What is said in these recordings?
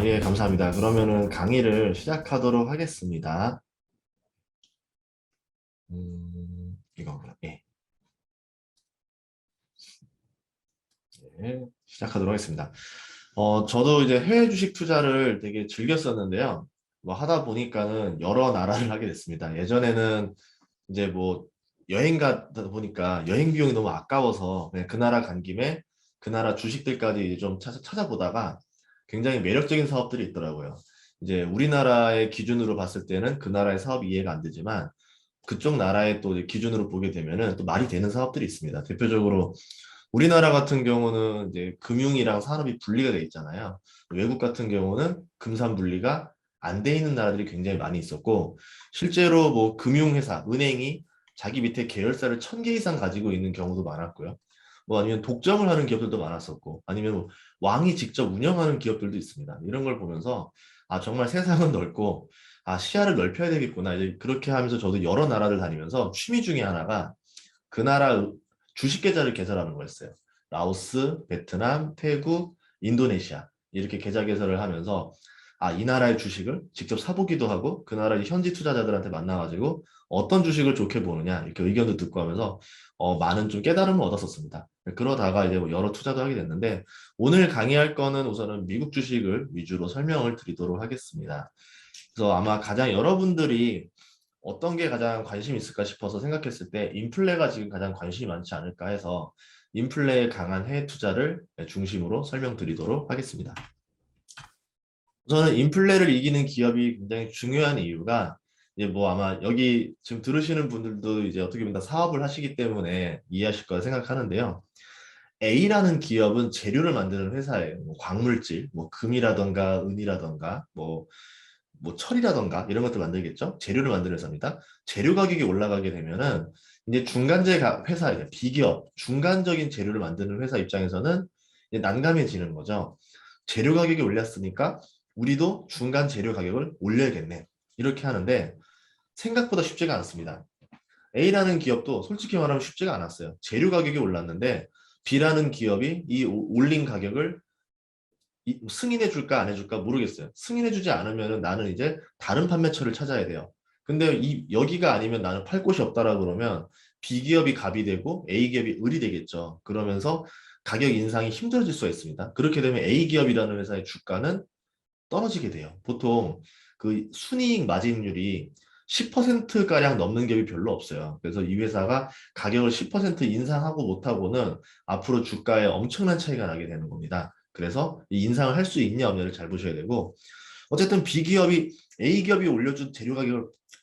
예, 감사합니다. 그러면은 강의를 시작하도록 하겠습니다. 이거구나. 예, 시작하도록 하겠습니다. 저도 이제 해외 주식 투자를 되게 즐겼었는데요. 뭐 하다 보니까는 여러 나라를 하게 됐습니다. 예전에는 이제 뭐 여행 가다 보니까 여행 비용이 너무 아까워서 그냥 그 나라 간 김에 그 나라 주식들까지 좀 찾아보다가 굉장히 매력적인 사업들이 있더라고요. 이제 우리나라의 기준으로 봤을 때는 그 나라의 사업이 이해가 안 되지만 그쪽 나라의 또 이제 기준으로 보게 되면은 또 말이 되는 사업들이 있습니다. 대표적으로 우리나라 같은 경우는 이제 금융이랑 산업이 분리가 돼 있잖아요. 외국 같은 경우는 금산 분리가 안 돼 있는 나라들이 굉장히 많이 있었고, 실제로 뭐 금융회사, 은행이 자기 밑에 계열사를 1,000개 이상 가지고 있는 경우도 많았고요. 뭐 아니면 독점을 하는 기업들도 많았었고, 아니면 뭐 왕이 직접 운영하는 기업들도 있습니다. 이런 걸 보면서 아 정말 세상은 넓고 아 시야를 넓혀야 되겠구나. 이제 그렇게 하면서 저도 여러 나라를 다니면서 취미 중에 하나가 그 나라 주식 계좌를 개설하는 거였어요. 라오스, 베트남, 태국, 인도네시아 이렇게 계좌 개설을 하면서 아, 이 나라의 주식을 직접 사보기도 하고 그 나라의 현지 투자자들한테 만나가지고 어떤 주식을 좋게 보느냐 이렇게 의견도 듣고 하면서 많은 좀 깨달음을 얻었었습니다. 그러다가 이제 뭐 여러 투자도 하게 됐는데 오늘 강의할 거는 우선은 미국 주식을 위주로 설명을 드리도록 하겠습니다. 그래서 아마 가장 여러분들이 어떤 게 가장 관심이 있을까 싶어서 생각했을 때 인플레가 지금 가장 관심이 많지 않을까 해서 인플레에 강한 해외 투자를 중심으로 설명드리도록 하겠습니다. 저는 인플레를 이기는 기업이 굉장히 중요한 이유가 이제 뭐 아마 여기 지금 들으시는 분들도 이제 어떻게 보면 다 사업을 하시기 때문에 이해하실 거라 생각하는데요. A라는 기업은 재료를 만드는 회사예요. 뭐 광물질, 뭐 금이라던가 은이라던가 뭐 철이라던가 이런 것들 만들겠죠. 재료를 만드는 회사입니다. 재료 가격이 올라가게 되면은 이제 회사, 이제 비기업, 중간적인 재료를 만드는 회사 입장에서는 이제 난감해지는 거죠. 재료 가격이 올랐으니까 우리도 중간 재료 가격을 올려야겠네. 이렇게 하는데 생각보다 쉽지가 않습니다. A라는 기업도 솔직히 말하면 쉽지가 않았어요. 재료 가격이 올랐는데 B라는 기업이 이 올린 가격을 승인해 줄까 안 해줄까 모르겠어요. 승인해 주지 않으면 나는 이제 다른 판매처를 찾아야 돼요. 근데 여기가 아니면 나는 팔 곳이 없다라 그러면 B기업이 갑이 되고 A기업이 을이 되겠죠. 그러면서 가격 인상이 힘들어질 수가 있습니다. 그렇게 되면 A기업이라는 회사의 주가는 떨어지게 돼요. 보통 그 순이익 마진율이 10%가량 넘는 기업이 별로 없어요. 그래서 이 회사가 가격을 10% 인상하고 못하고는 앞으로 주가에 엄청난 차이가 나게 되는 겁니다. 그래서 이 인상을 할 수 있냐 없냐를 잘 보셔야 되고 어쨌든 B기업이 A기업이 올려준 재료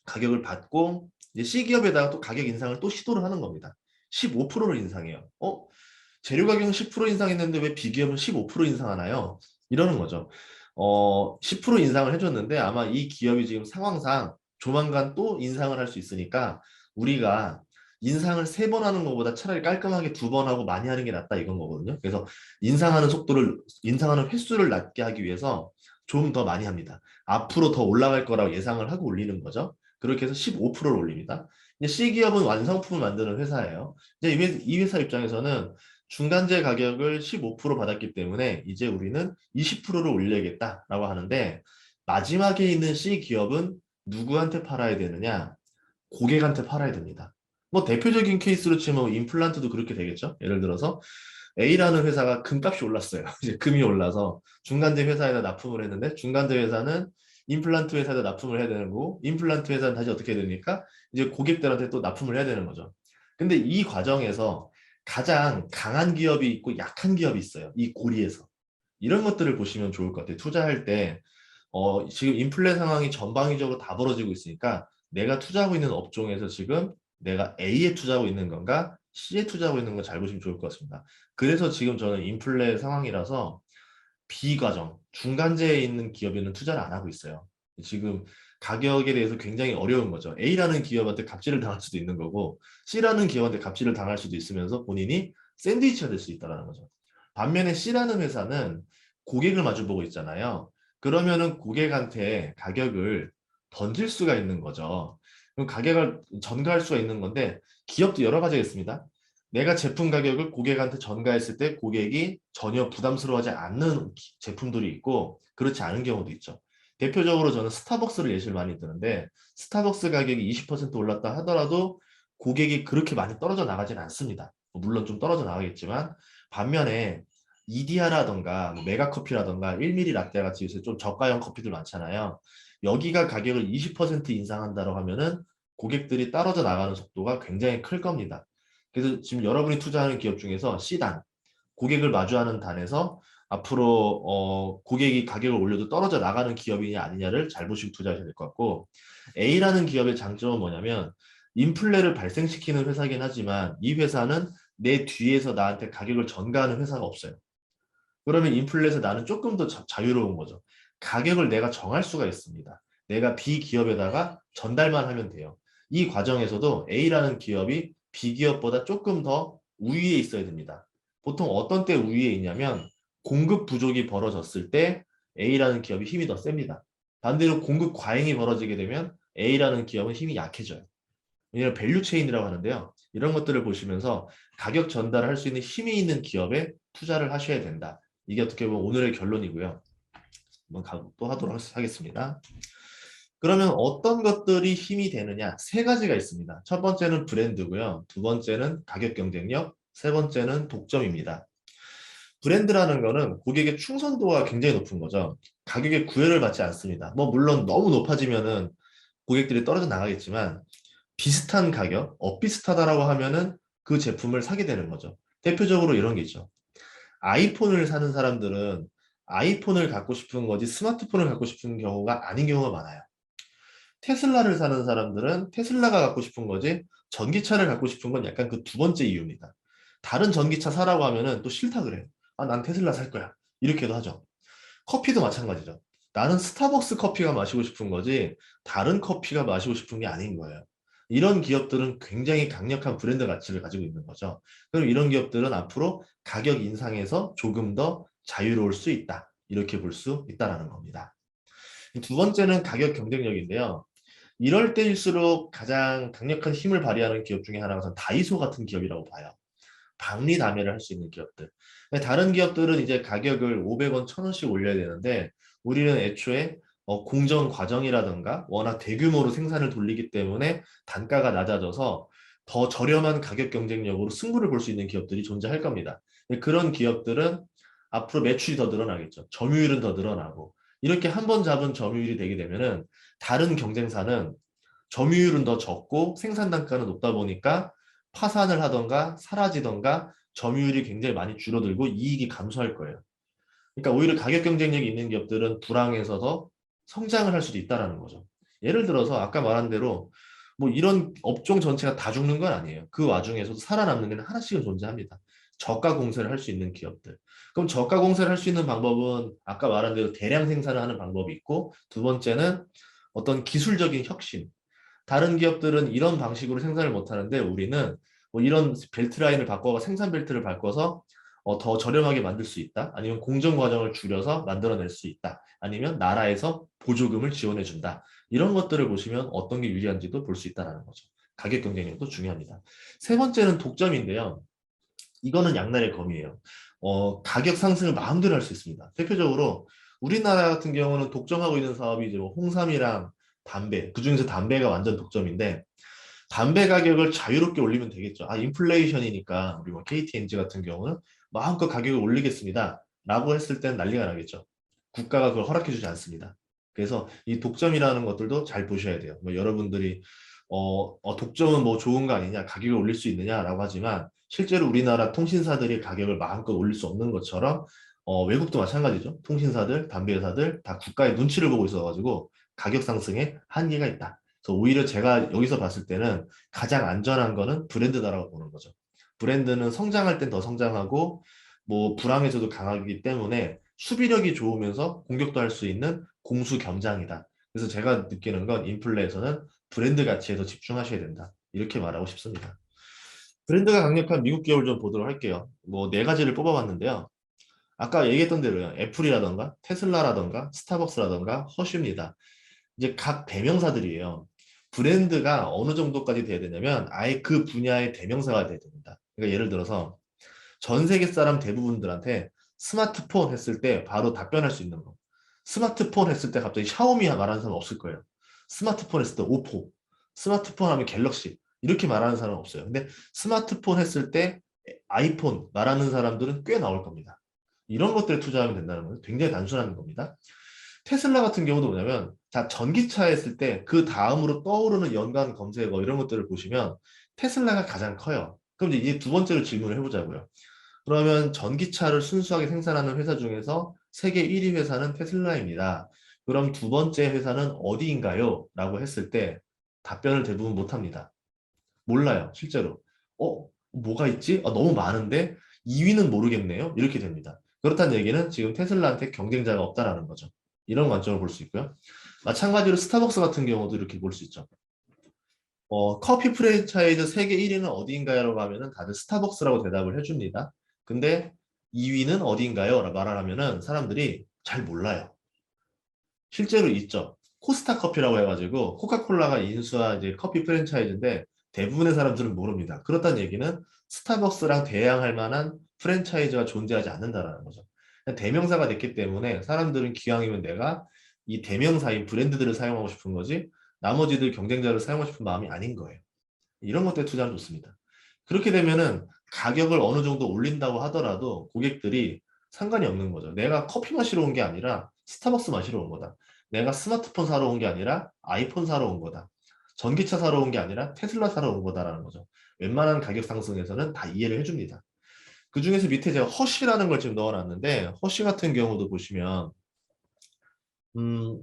가격을 받고 이제 C기업에다가 또 가격 인상을 또 시도를 하는 겁니다. 15%를 인상해요. 재료 가격은 10% 인상했는데 왜 B기업은 15% 인상하나요? 이러는 거죠. 10% 인상을 해줬는데 아마 이 기업이 지금 상황상 조만간 또 인상을 할 수 있으니까 우리가 인상을 3번 하는 것보다 차라리 깔끔하게 2번 하고 많이 하는 게 낫다 이건 거거든요. 그래서 인상하는 횟수를 낮게 하기 위해서 좀 더 많이 합니다. 앞으로 더 올라갈 거라고 예상을 하고 올리는 거죠. 그렇게 해서 15%를 올립니다. 이제 C기업은 완성품을 만드는 회사예요. 이제 이 회사 입장에서는 중간재 가격을 15% 받았기 때문에 이제 우리는 20%를 올려야겠다라고 하는데 마지막에 있는 C 기업은 누구한테 팔아야 되느냐? 고객한테 팔아야 됩니다. 뭐 대표적인 케이스로 치면 임플란트도 그렇게 되겠죠. 예를 들어서 A라는 회사가 금값이 올랐어요. 이제 금이 올라서 중간재 회사에다 납품을 했는데 중간재 회사는 임플란트 회사에다 납품을 해야 되는 거고 임플란트 회사는 다시 어떻게 해야 되니까 이제 고객들한테 또 납품을 해야 되는 거죠. 근데 이 과정에서 가장 강한 기업이 있고 약한 기업이 있어요. 이 고리에서. 이런 것들을 보시면 좋을 것 같아요. 투자할 때 지금 인플레 상황이 전방위적으로 다 벌어지고 있으니까 내가 투자하고 있는 업종에서 지금 내가 A에 투자하고 있는 건가 C에 투자하고 있는 건 잘 보시면 좋을 것 같습니다. 그래서 지금 저는 인플레 상황이라서 B 과정, 중간재에 있는 기업에는 투자를 안 하고 있어요. 지금 가격에 대해서 굉장히 어려운 거죠. A라는 기업한테 갑질을 당할 수도 있는 거고 C라는 기업한테 갑질을 당할 수도 있으면서 본인이 샌드위치가 될 수 있다는 거죠. 반면에 C라는 회사는 고객을 마주보고 있잖아요. 그러면은 고객한테 가격을 던질 수가 있는 거죠. 그럼 가격을 전가할 수가 있는 건데 기업도 여러 가지가 있습니다. 내가 제품 가격을 고객한테 전가했을 때 고객이 전혀 부담스러워하지 않는 제품들이 있고 그렇지 않은 경우도 있죠. 대표적으로 저는 스타벅스를 예시를 많이 드는데 스타벅스 가격이 20% 올랐다 하더라도 고객이 그렇게 많이 떨어져 나가진 않습니다. 물론 좀 떨어져 나가겠지만 반면에 이디야라던가 메가커피라던가 1ml 라떼 같이 요새 좀 저가형 커피들 많잖아요. 여기가 가격을 20% 인상한다고 하면은 고객들이 떨어져 나가는 속도가 굉장히 클 겁니다. 그래서 지금 여러분이 투자하는 기업 중에서 C단, 고객을 마주하는 단에서 앞으로 고객이 가격을 올려도 떨어져 나가는 기업이냐 아니냐를 잘 보시고 투자하셔야 될 것 같고 A라는 기업의 장점은 뭐냐면 인플레를 발생시키는 회사긴 하지만 이 회사는 내 뒤에서 나한테 가격을 전가하는 회사가 없어요. 그러면 인플레에서 나는 조금 더 자유로운 거죠. 가격을 내가 정할 수가 있습니다. 내가 B 기업에다가 전달만 하면 돼요. 이 과정에서도 A라는 기업이 B 기업보다 조금 더 우위에 있어야 됩니다. 보통 어떤 때 우위에 있냐면 공급 부족이 벌어졌을 때 A라는 기업이 힘이 더 셉니다. 반대로 공급 과잉이 벌어지게 되면 A라는 기업은 힘이 약해져요. 왜냐하면 밸류 체인이라고 하는데요. 이런 것들을 보시면서 가격 전달을 할 수 있는 힘이 있는 기업에 투자를 하셔야 된다. 이게 어떻게 보면 오늘의 결론이고요. 한번 또 하도록 하겠습니다. 그러면 어떤 것들이 힘이 되느냐? 세 가지가 있습니다. 첫 번째는 브랜드고요. 두 번째는 가격 경쟁력, 세 번째는 독점입니다. 브랜드라는 거는 고객의 충성도가 굉장히 높은 거죠. 가격에 구애를 받지 않습니다. 뭐 물론 너무 높아지면은 고객들이 떨어져 나가겠지만 비슷한 가격, 비슷하다라고 하면은 그 제품을 사게 되는 거죠. 대표적으로 이런 게 있죠. 아이폰을 사는 사람들은 아이폰을 갖고 싶은 거지 스마트폰을 갖고 싶은 경우가 아닌 경우가 많아요. 테슬라를 사는 사람들은 테슬라가 갖고 싶은 거지 전기차를 갖고 싶은 건 약간 그 두 번째 이유입니다. 다른 전기차 사라고 하면은 또 싫다 그래요. 아, 난 테슬라 살 거야. 이렇게도 하죠. 커피도 마찬가지죠. 나는 스타벅스 커피가 마시고 싶은 거지 다른 커피가 마시고 싶은 게 아닌 거예요. 이런 기업들은 굉장히 강력한 브랜드 가치를 가지고 있는 거죠. 그럼 이런 기업들은 앞으로 가격 인상에서 조금 더 자유로울 수 있다. 이렇게 볼 수 있다는 겁니다. 두 번째는 가격 경쟁력인데요. 이럴 때일수록 가장 강력한 힘을 발휘하는 기업 중에 하나가 전 다이소 같은 기업이라고 봐요. 박리다매를 할 수 있는 기업들. 다른 기업들은 이제 가격을 500원, 1000원씩 올려야 되는데 우리는 애초에 공정 과정이라든가 워낙 대규모로 생산을 돌리기 때문에 단가가 낮아져서 더 저렴한 가격 경쟁력으로 승부를 볼 수 있는 기업들이 존재할 겁니다. 그런 기업들은 앞으로 매출이 더 늘어나겠죠. 점유율은 더 늘어나고 이렇게 한 번 잡은 점유율이 되게 되면은 다른 경쟁사는 점유율은 더 적고 생산 단가는 높다 보니까 파산을 하던가 사라지던가 점유율이 굉장히 많이 줄어들고 이익이 감소할 거예요. 그러니까 오히려 가격 경쟁력이 있는 기업들은 불황에서도 성장을 할 수도 있다라는 거죠. 예를 들어서 아까 말한 대로 뭐 이런 업종 전체가 다 죽는 건 아니에요. 그 와중에서도 살아남는 데는 하나씩은 존재합니다. 저가 공세를 할 수 있는 기업들. 그럼 저가 공세를 할 수 있는 방법은 아까 말한 대로 대량 생산을 하는 방법이 있고 두 번째는 어떤 기술적인 혁신. 다른 기업들은 이런 방식으로 생산을 못 하는데 우리는 뭐 이런 벨트 라인을 바꿔서 생산 벨트를 바꿔서 더 저렴하게 만들 수 있다. 아니면 공정 과정을 줄여서 만들어낼 수 있다. 아니면 나라에서 보조금을 지원해 준다. 이런 것들을 보시면 어떤 게 유리한지도 볼 수 있다는 거죠. 가격 경쟁력도 중요합니다. 세 번째는 독점인데요. 이거는 양날의 검이에요. 가격 상승을 마음대로 할 수 있습니다. 대표적으로 우리나라 같은 경우는 독점하고 있는 사업이 이제 뭐 홍삼이랑 담배, 그중에서 담배가 완전 독점인데 담배 가격을 자유롭게 올리면 되겠죠. 아, 인플레이션이니까 우리 뭐 KTNG 같은 경우는 마음껏 가격을 올리겠습니다. 라고 했을 땐 난리가 나겠죠. 국가가 그걸 허락해주지 않습니다. 그래서 이 독점이라는 것들도 잘 보셔야 돼요. 뭐 여러분들이 독점은 뭐 좋은 거 아니냐, 가격을 올릴 수 있느냐라고 하지만 실제로 우리나라 통신사들이 가격을 마음껏 올릴 수 없는 것처럼 외국도 마찬가지죠. 통신사들, 담배회사들 다 국가의 눈치를 보고 있어가지고 가격 상승에 한계가 있다. 그래서 오히려 제가 여기서 봤을 때는 가장 안전한 거는 브랜드다라고 보는 거죠. 브랜드는 성장할 땐 더 성장하고 뭐 불황에서도 강하기 때문에 수비력이 좋으면서 공격도 할 수 있는 공수겸장이다. 그래서 제가 느끼는 건 인플레에서는 브랜드 가치에 더 집중하셔야 된다. 이렇게 말하고 싶습니다. 브랜드가 강력한 미국 기업을 좀 보도록 할게요. 뭐 네 가지를 뽑아봤는데요. 아까 얘기했던 대로요. 애플이라던가 테슬라라던가 스타벅스라던가 허쉬입니다. 이제 각 대명사들이에요. 브랜드가 어느 정도까지 돼야 되냐면 아예 그 분야의 대명사가 돼야 됩니다. 그러니까 예를 들어서 전 세계 사람 대부분들한테 스마트폰 했을 때 바로 답변할 수 있는 거. 스마트폰 했을 때 갑자기 샤오미 말하는 사람 없을 거예요. 스마트폰 했을 때 오포, 스마트폰 하면 갤럭시 이렇게 말하는 사람은 없어요. 근데 스마트폰 했을 때 아이폰 말하는 사람들은 꽤 나올 겁니다. 이런 것들에 투자하면 된다는 거예요. 굉장히 단순한 겁니다. 테슬라 같은 경우도 뭐냐면 자 전기차 했을 때 그 다음으로 떠오르는 연관 검색어 이런 것들을 보시면 테슬라가 가장 커요. 그럼 이제 두 번째로 질문을 해보자고요. 그러면 전기차를 순수하게 생산하는 회사 중에서 세계 1위 회사는 테슬라입니다. 그럼 두 번째 회사는 어디인가요? 라고 했을 때 답변을 대부분 못합니다. 몰라요, 실제로. 뭐가 있지? 너무 많은데 2위는 모르겠네요. 이렇게 됩니다. 그렇다는 얘기는 지금 테슬라한테 경쟁자가 없다라는 거죠. 이런 관점을 볼 수 있고요. 마찬가지로 스타벅스 같은 경우도 이렇게 볼 수 있죠. 커피 프랜차이즈 세계 1위는 어디인가요? 라고 하면은 다들 스타벅스라고 대답을 해줍니다. 근데 2위는 어디인가요? 라고 말을 하면은 사람들이 잘 몰라요. 실제로 있죠. 코스타 커피라고 해가지고 코카콜라가 인수한 이제 커피 프랜차이즈인데 대부분의 사람들은 모릅니다. 그렇다는 얘기는 스타벅스랑 대항할 만한 프랜차이즈가 존재하지 않는다라는 거죠. 대명사가 됐기 때문에 사람들은 기왕이면 내가 이 대명사인 브랜드들을 사용하고 싶은 거지 나머지들 경쟁자를 사용하고 싶은 마음이 아닌 거예요. 이런 것들에 투자는 좋습니다. 그렇게 되면은 가격을 어느 정도 올린다고 하더라도 고객들이 상관이 없는 거죠. 내가 커피 마시러 온 게 아니라 스타벅스 마시러 온 거다. 내가 스마트폰 사러 온 게 아니라 아이폰 사러 온 거다. 전기차 사러 온 게 아니라 테슬라 사러 온 거다라는 거죠. 웬만한 가격 상승에서는 다 이해를 해줍니다. 그 중에서 밑에 제가 허쉬라는 걸 지금 넣어놨는데 허쉬 같은 경우도 보시면 음,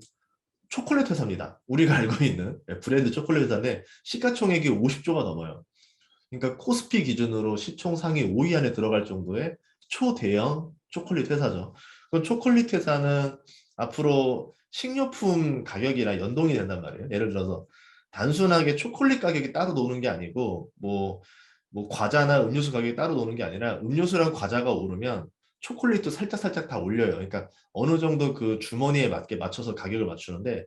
초콜릿 회사입니다. 우리가 알고 있는 브랜드 초콜릿 회사인데 시가총액이 50조가 넘어요. 그러니까 코스피 기준으로 시총 상위 5위 안에 들어갈 정도의 초대형 초콜릿 회사죠. 그 초콜릿 회사는 앞으로 식료품 가격이랑 연동이 된단 말이에요. 예를 들어서 단순하게 초콜릿 가격이 따로 노는 게 아니고 뭐 과자나 음료수 가격이 따로 노는 게 아니라 음료수랑 과자가 오르면 초콜릿도 살짝살짝 다 올려요. 그러니까 어느 정도 그 주머니에 맞게 맞춰서 가격을 맞추는데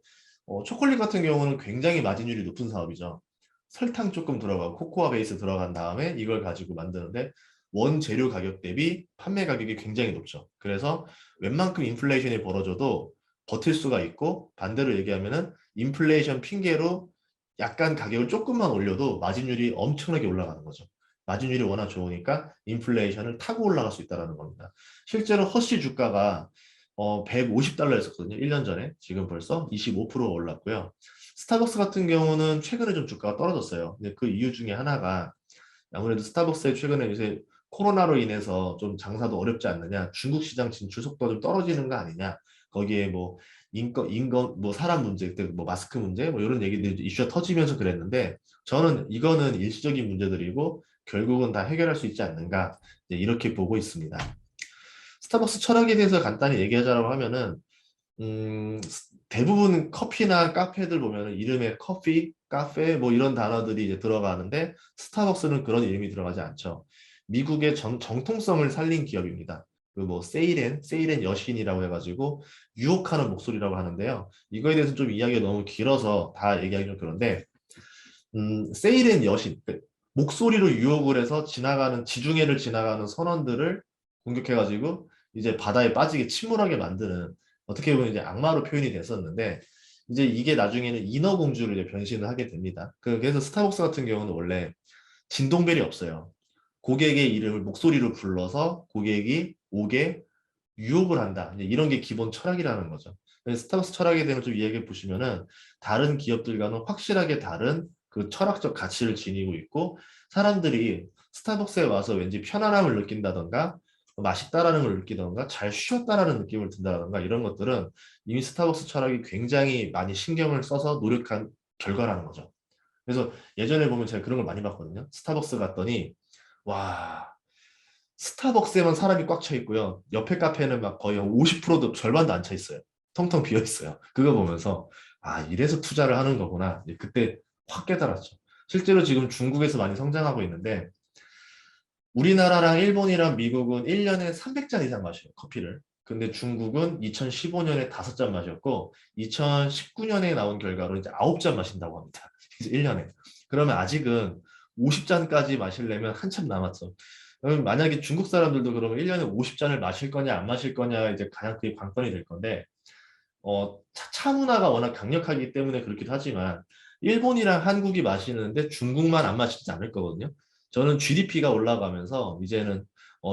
초콜릿 같은 경우는 굉장히 마진율이 높은 사업이죠. 설탕 조금 들어가고 코코아 베이스 들어간 다음에 이걸 가지고 만드는데 원재료 가격 대비 판매 가격이 굉장히 높죠. 그래서 웬만큼 인플레이션이 벌어져도 버틸 수가 있고 반대로 얘기하면은 인플레이션 핑계로 약간 가격을 조금만 올려도 마진율이 엄청나게 올라가는 거죠. 마진율이 워낙 좋으니까 인플레이션을 타고 올라갈 수 있다는 겁니다. 실제로 허쉬 주가가 150달러였었거든요. 1년 전에. 지금 벌써 25% 올랐고요. 스타벅스 같은 경우는 최근에 좀 주가가 떨어졌어요. 근데 그 이유 중에 하나가 아무래도 스타벅스에 최근에 요새 코로나로 인해서 좀 장사도 어렵지 않느냐, 중국 시장 진출 속도가 좀 떨어지는 거 아니냐, 거기에 뭐 인건, 뭐 사람 문제, 뭐 마스크 문제, 뭐 이런 얘기들이 이슈가 터지면서 그랬는데 저는 이거는 일시적인 문제들이고 결국은 다 해결할 수 있지 않는가 이렇게 보고 있습니다. 스타벅스 철학에 대해서 간단히 얘기하자라고 하면은 대부분 커피나 카페들 보면은 이름에 커피, 카페 뭐 이런 단어들이 이제 들어가는데 스타벅스는 그런 이름이 들어가지 않죠. 미국의 정통성을 살린 기업입니다. 그 뭐 세이렌 여신이라고 해가지고 유혹하는 목소리라고 하는데요. 이거에 대해서 좀 이야기가 너무 길어서 다 얘기하기 좀 그런데 세이렌 여신 목소리로 유혹을 해서 지나가는 지중해를 지나가는 선원들을 공격해가지고 이제 바다에 빠지게 침몰하게 만드는 어떻게 보면 이제 악마로 표현이 됐었는데 이제 이게 나중에는 인어공주로 이제 변신을 하게 됩니다. 그래서 스타벅스 같은 경우는 원래 진동벨이 없어요. 고객의 이름을 목소리로 불러서 고객이 오게 유혹을 한다. 이제 이런 게 기본 철학이라는 거죠. 그래서 스타벅스 철학에 대해서 좀 이야기해 보시면은 다른 기업들과는 확실하게 다른 그 철학적 가치를 지니고 있고 사람들이 스타벅스에 와서 왠지 편안함을 느낀다던가 맛있다라는 걸 느끼던가 잘 쉬었다라는 느낌을 든다던가 이런 것들은 이미 스타벅스 철학이 굉장히 많이 신경을 써서 노력한 결과라는 거죠. 그래서 예전에 보면 제가 그런 걸 많이 봤거든요. 스타벅스 갔더니 와 스타벅스에만 사람이 꽉 차 있고요. 옆에 카페는 막 거의 50%도 절반도 안 차 있어요. 텅텅 비어 있어요. 그거 보면서 아 이래서 투자를 하는 거구나. 그때 확 깨달았죠. 실제로 지금 중국에서 많이 성장하고 있는데 우리나라랑 일본이랑 미국은 1년에 300잔 이상 마셔요. 커피를. 근데 중국은 2015년에 5잔 마셨고 2019년에 나온 결과로 이제 9잔 마신다고 합니다. 이제 1년에. 그러면 아직은 50잔까지 마시려면 한참 남았죠. 그럼 만약에 중국 사람들도 그러면 1년에 50잔을 마실 거냐 안 마실 거냐 이제 가장 그게 관건이 될 건데 차 문화가 워낙 강력하기 때문에 그렇기도 하지만 일본이랑 한국이 마시는데 중국만 안 마시지 않을 거거든요. 저는 GDP가 올라가면서 이제는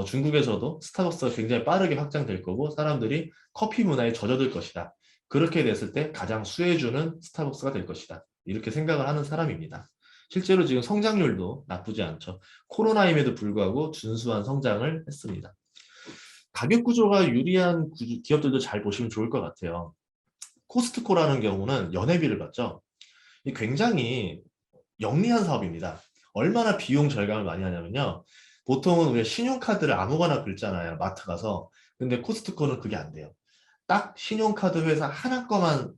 중국에서도 스타벅스가 굉장히 빠르게 확장될 거고 사람들이 커피 문화에 젖어들 것이다. 그렇게 됐을 때 가장 수혜주는 스타벅스가 될 것이다. 이렇게 생각을 하는 사람입니다. 실제로 지금 성장률도 나쁘지 않죠. 코로나임에도 불구하고 준수한 성장을 했습니다. 가격 구조가 유리한 기업들도 잘 보시면 좋을 것 같아요. 코스트코라는 경우는 연회비를 받죠. 이 굉장히 영리한 사업입니다. 얼마나 비용 절감을 많이 하냐면요. 보통은 우리가 신용카드를 아무거나 긁잖아요. 마트 가서. 근데 코스트코는 그게 안 돼요. 딱 신용카드 회사 하나 거만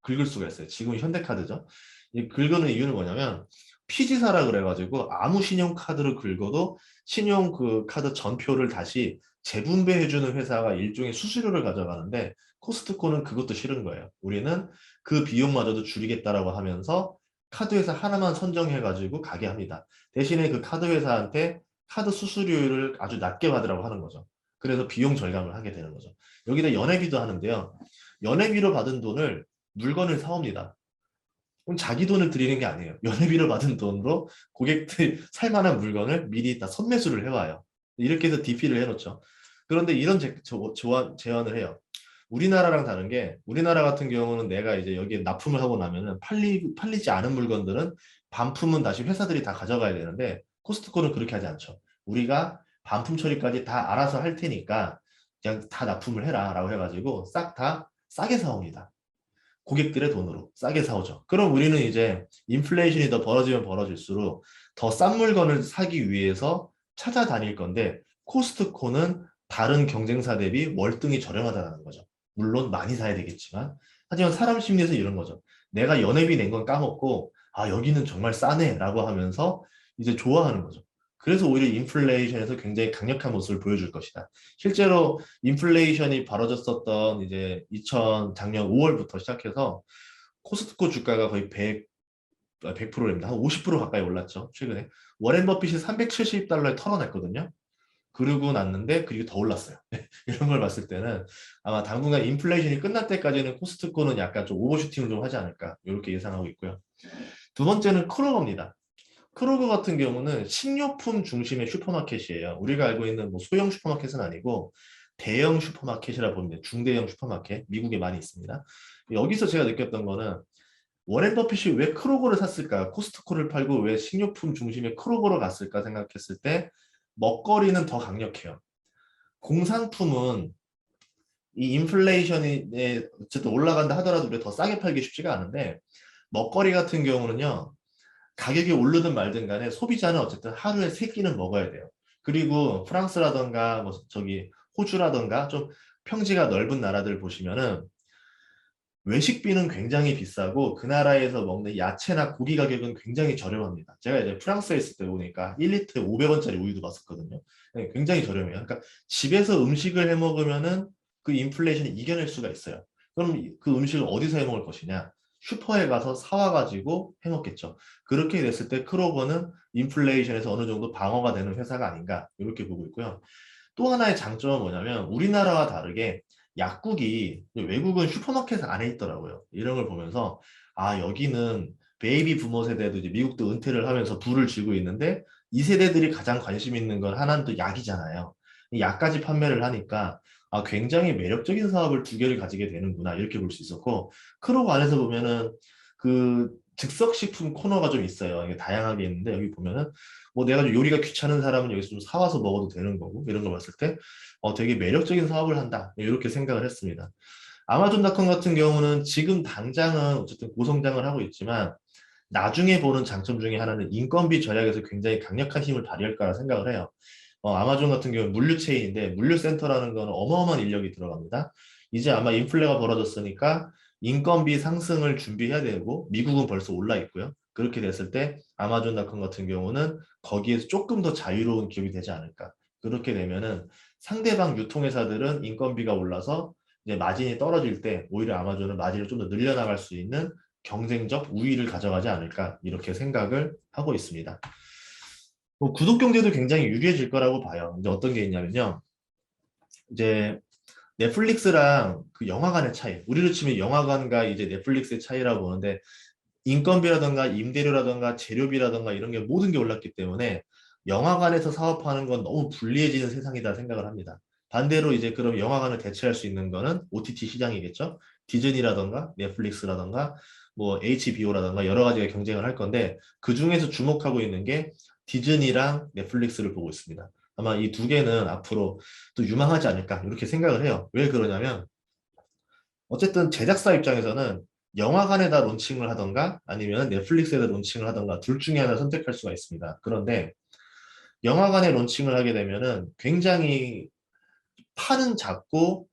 긁을 수가 있어요. 지금 현대카드죠. 이 긁는 이유는 뭐냐면 피지사라 그래가지고 아무 신용카드를 긁어도 신용 그 카드 전표를 다시 재분배해주는 회사가 일종의 수수료를 가져가는데 코스트코는 그것도 싫은 거예요. 우리는 그 비용마저도 줄이겠다라고 하면서 카드 회사 하나만 선정해가지고 가게 합니다. 대신에 그 카드 회사한테 카드 수수료를 아주 낮게 받으라고 하는 거죠. 그래서 비용 절감을 하게 되는 거죠. 여기다 연회비도 하는데요. 연회비로 받은 돈을 물건을 사옵니다. 그럼 자기 돈을 드리는 게 아니에요. 연회비로 받은 돈으로 고객들이 살 만한 물건을 미리 다 선매수를 해와요. 이렇게 해서 DP를 해놓죠. 그런데 이런 제안을 해요. 우리나라랑 다른 게 우리나라 같은 경우는 내가 이제 여기에 납품을 하고 나면은 팔리지 않은 물건들은 반품은 다시 회사들이 다 가져가야 되는데 코스트코는 그렇게 하지 않죠. 우리가 반품 처리까지 다 알아서 할 테니까 그냥 다 납품을 해라 라고 해가지고 싹 다 싸게 사옵니다. 고객들의 돈으로 싸게 사오죠. 그럼 우리는 이제 인플레이션이 더 벌어지면 벌어질수록 더 싼 물건을 사기 위해서 찾아다닐 건데 코스트코는 다른 경쟁사 대비 월등히 저렴하다는 거죠. 물론 많이 사야 되겠지만 하지만 사람 심리에서 이런 거죠. 내가 연회비 낸 건 까먹고 아 여기는 정말 싸네 라고 하면서 이제 좋아하는 거죠. 그래서 오히려 인플레이션에서 굉장히 강력한 모습을 보여줄 것이다. 실제로 인플레이션이 벌어졌었던 이제 작년 5월부터 시작해서 코스트코 주가가 거의 100%입니다. 한 50% 가까이 올랐죠. 최근에. 워렌 버핏이 370달러에 털어냈거든요. 그러고 났는데 그리고 더 올랐어요. 이런 걸 봤을 때는 아마 당분간 인플레이션이 끝날 때까지는 코스트코는 약간 좀 오버슈팅을 좀 하지 않을까 이렇게 예상하고 있고요. 두 번째는 크로거입니다. 크로거 같은 경우는 식료품 중심의 슈퍼마켓이에요. 우리가 알고 있는 뭐 소형 슈퍼마켓은 아니고 대형 슈퍼마켓이라 보면 중대형 슈퍼마켓 미국에 많이 있습니다. 여기서 제가 느꼈던 거는 워렌 버핏이 왜 크로거를 샀을까? 코스트코를 팔고 왜 식료품 중심의 크로거로 갔을까 생각했을 때 먹거리는 더 강력해요. 공산품은 이 인플레이션이 어쨌든 올라간다 하더라도 우리가 더 싸게 팔기 쉽지가 않은데 먹거리 같은 경우는요. 가격이 오르든 말든 간에 소비자는 어쨌든 하루에 세 끼는 먹어야 돼요. 그리고 프랑스라던가 뭐 저기 호주라던가 좀 평지가 넓은 나라들 보시면은 외식비는 굉장히 비싸고 그 나라에서 먹는 야채나 고기 가격은 굉장히 저렴합니다. 제가 이제 프랑스에 있을 때 보니까 1리터에 500원짜리 우유도 봤었거든요. 네, 굉장히 저렴해요. 그러니까 집에서 음식을 해 먹으면은 그 인플레이션을 이겨낼 수가 있어요. 그럼 그 음식을 어디서 해 먹을 것이냐? 슈퍼에 가서 사와가지고 해 먹겠죠. 그렇게 됐을 때 크로거는 인플레이션에서 어느 정도 방어가 되는 회사가 아닌가 이렇게 보고 있고요. 또 하나의 장점은 뭐냐면 우리나라와 다르게 약국이 외국은 슈퍼마켓 안에 있더라고요. 이런 걸 보면서 아 여기는 베이비 부모 세대도 이제 미국도 은퇴를 하면서 부를 쥐고 있는데 이 세대들이 가장 관심 있는 건 하나는 또 약이잖아요. 이 약까지 판매를 하니까 아 굉장히 매력적인 사업을 두 개를 가지게 되는구나 이렇게 볼 수 있었고 크로고 안에서 보면은 그 즉석식품 코너가 좀 있어요. 이게 다양하게 있는데 여기 보면은 뭐 내가 좀 요리가 귀찮은 사람은 여기서 좀 사와서 먹어도 되는 거고 이런 거 봤을 때 되게 매력적인 사업을 한다 이렇게 생각을 했습니다. 아마존닷컴 같은 경우는 지금 당장은 어쨌든 고성장을 하고 있지만 나중에 보는 장점 중에 하나는 인건비 절약에서 굉장히 강력한 힘을 발휘할 거라 생각을 해요. 아마존 같은 경우는 물류체인인데 물류센터라는 거는 어마어마한 인력이 들어갑니다. 이제 아마 인플레가 벌어졌으니까 인건비 상승을 준비해야 되고 미국은 벌써 올라 있고요. 그렇게 됐을 때 아마존닷컴 같은 경우는 거기에서 조금 더 자유로운 기업이 되지 않을까. 그렇게 되면은 상대방 유통회사들은 인건비가 올라서 이제 마진이 떨어질 때 오히려 아마존은 마진을 좀 더 늘려나갈 수 있는 경쟁적 우위를 가져가지 않을까 이렇게 생각을 하고 있습니다. 뭐 구독 경제도 굉장히 유리해질 거라고 봐요. 이제 어떤 게 있냐면요. 이제 넷플릭스랑 그 영화관의 차이. 우리로 치면 영화관과 이제 넷플릭스의 차이라고 보는데 인건비라든가 임대료라든가 재료비라든가 이런 게 모든 게 올랐기 때문에 영화관에서 사업하는 건 너무 불리해지는 세상이다 생각을 합니다. 반대로 이제 그럼 영화관을 대체할 수 있는 거는 OTT 시장이겠죠. 디즈니라든가 넷플릭스라든가 뭐 HBO라든가 여러 가지가 경쟁을 할 건데 그 중에서 주목하고 있는 게 디즈니랑 넷플릭스를 보고 있습니다. 아마 이 두 개는 앞으로 또 유망하지 않을까 이렇게 생각을 해요. 왜 그러냐면 어쨌든 제작사 입장에서는 영화관에다 론칭을 하던가 아니면 넷플릭스에다 론칭을 하던가 둘 중에 하나 선택할 수가 있습니다. 그런데 영화관에 론칭을 하게 되면은 굉장히 판은 작고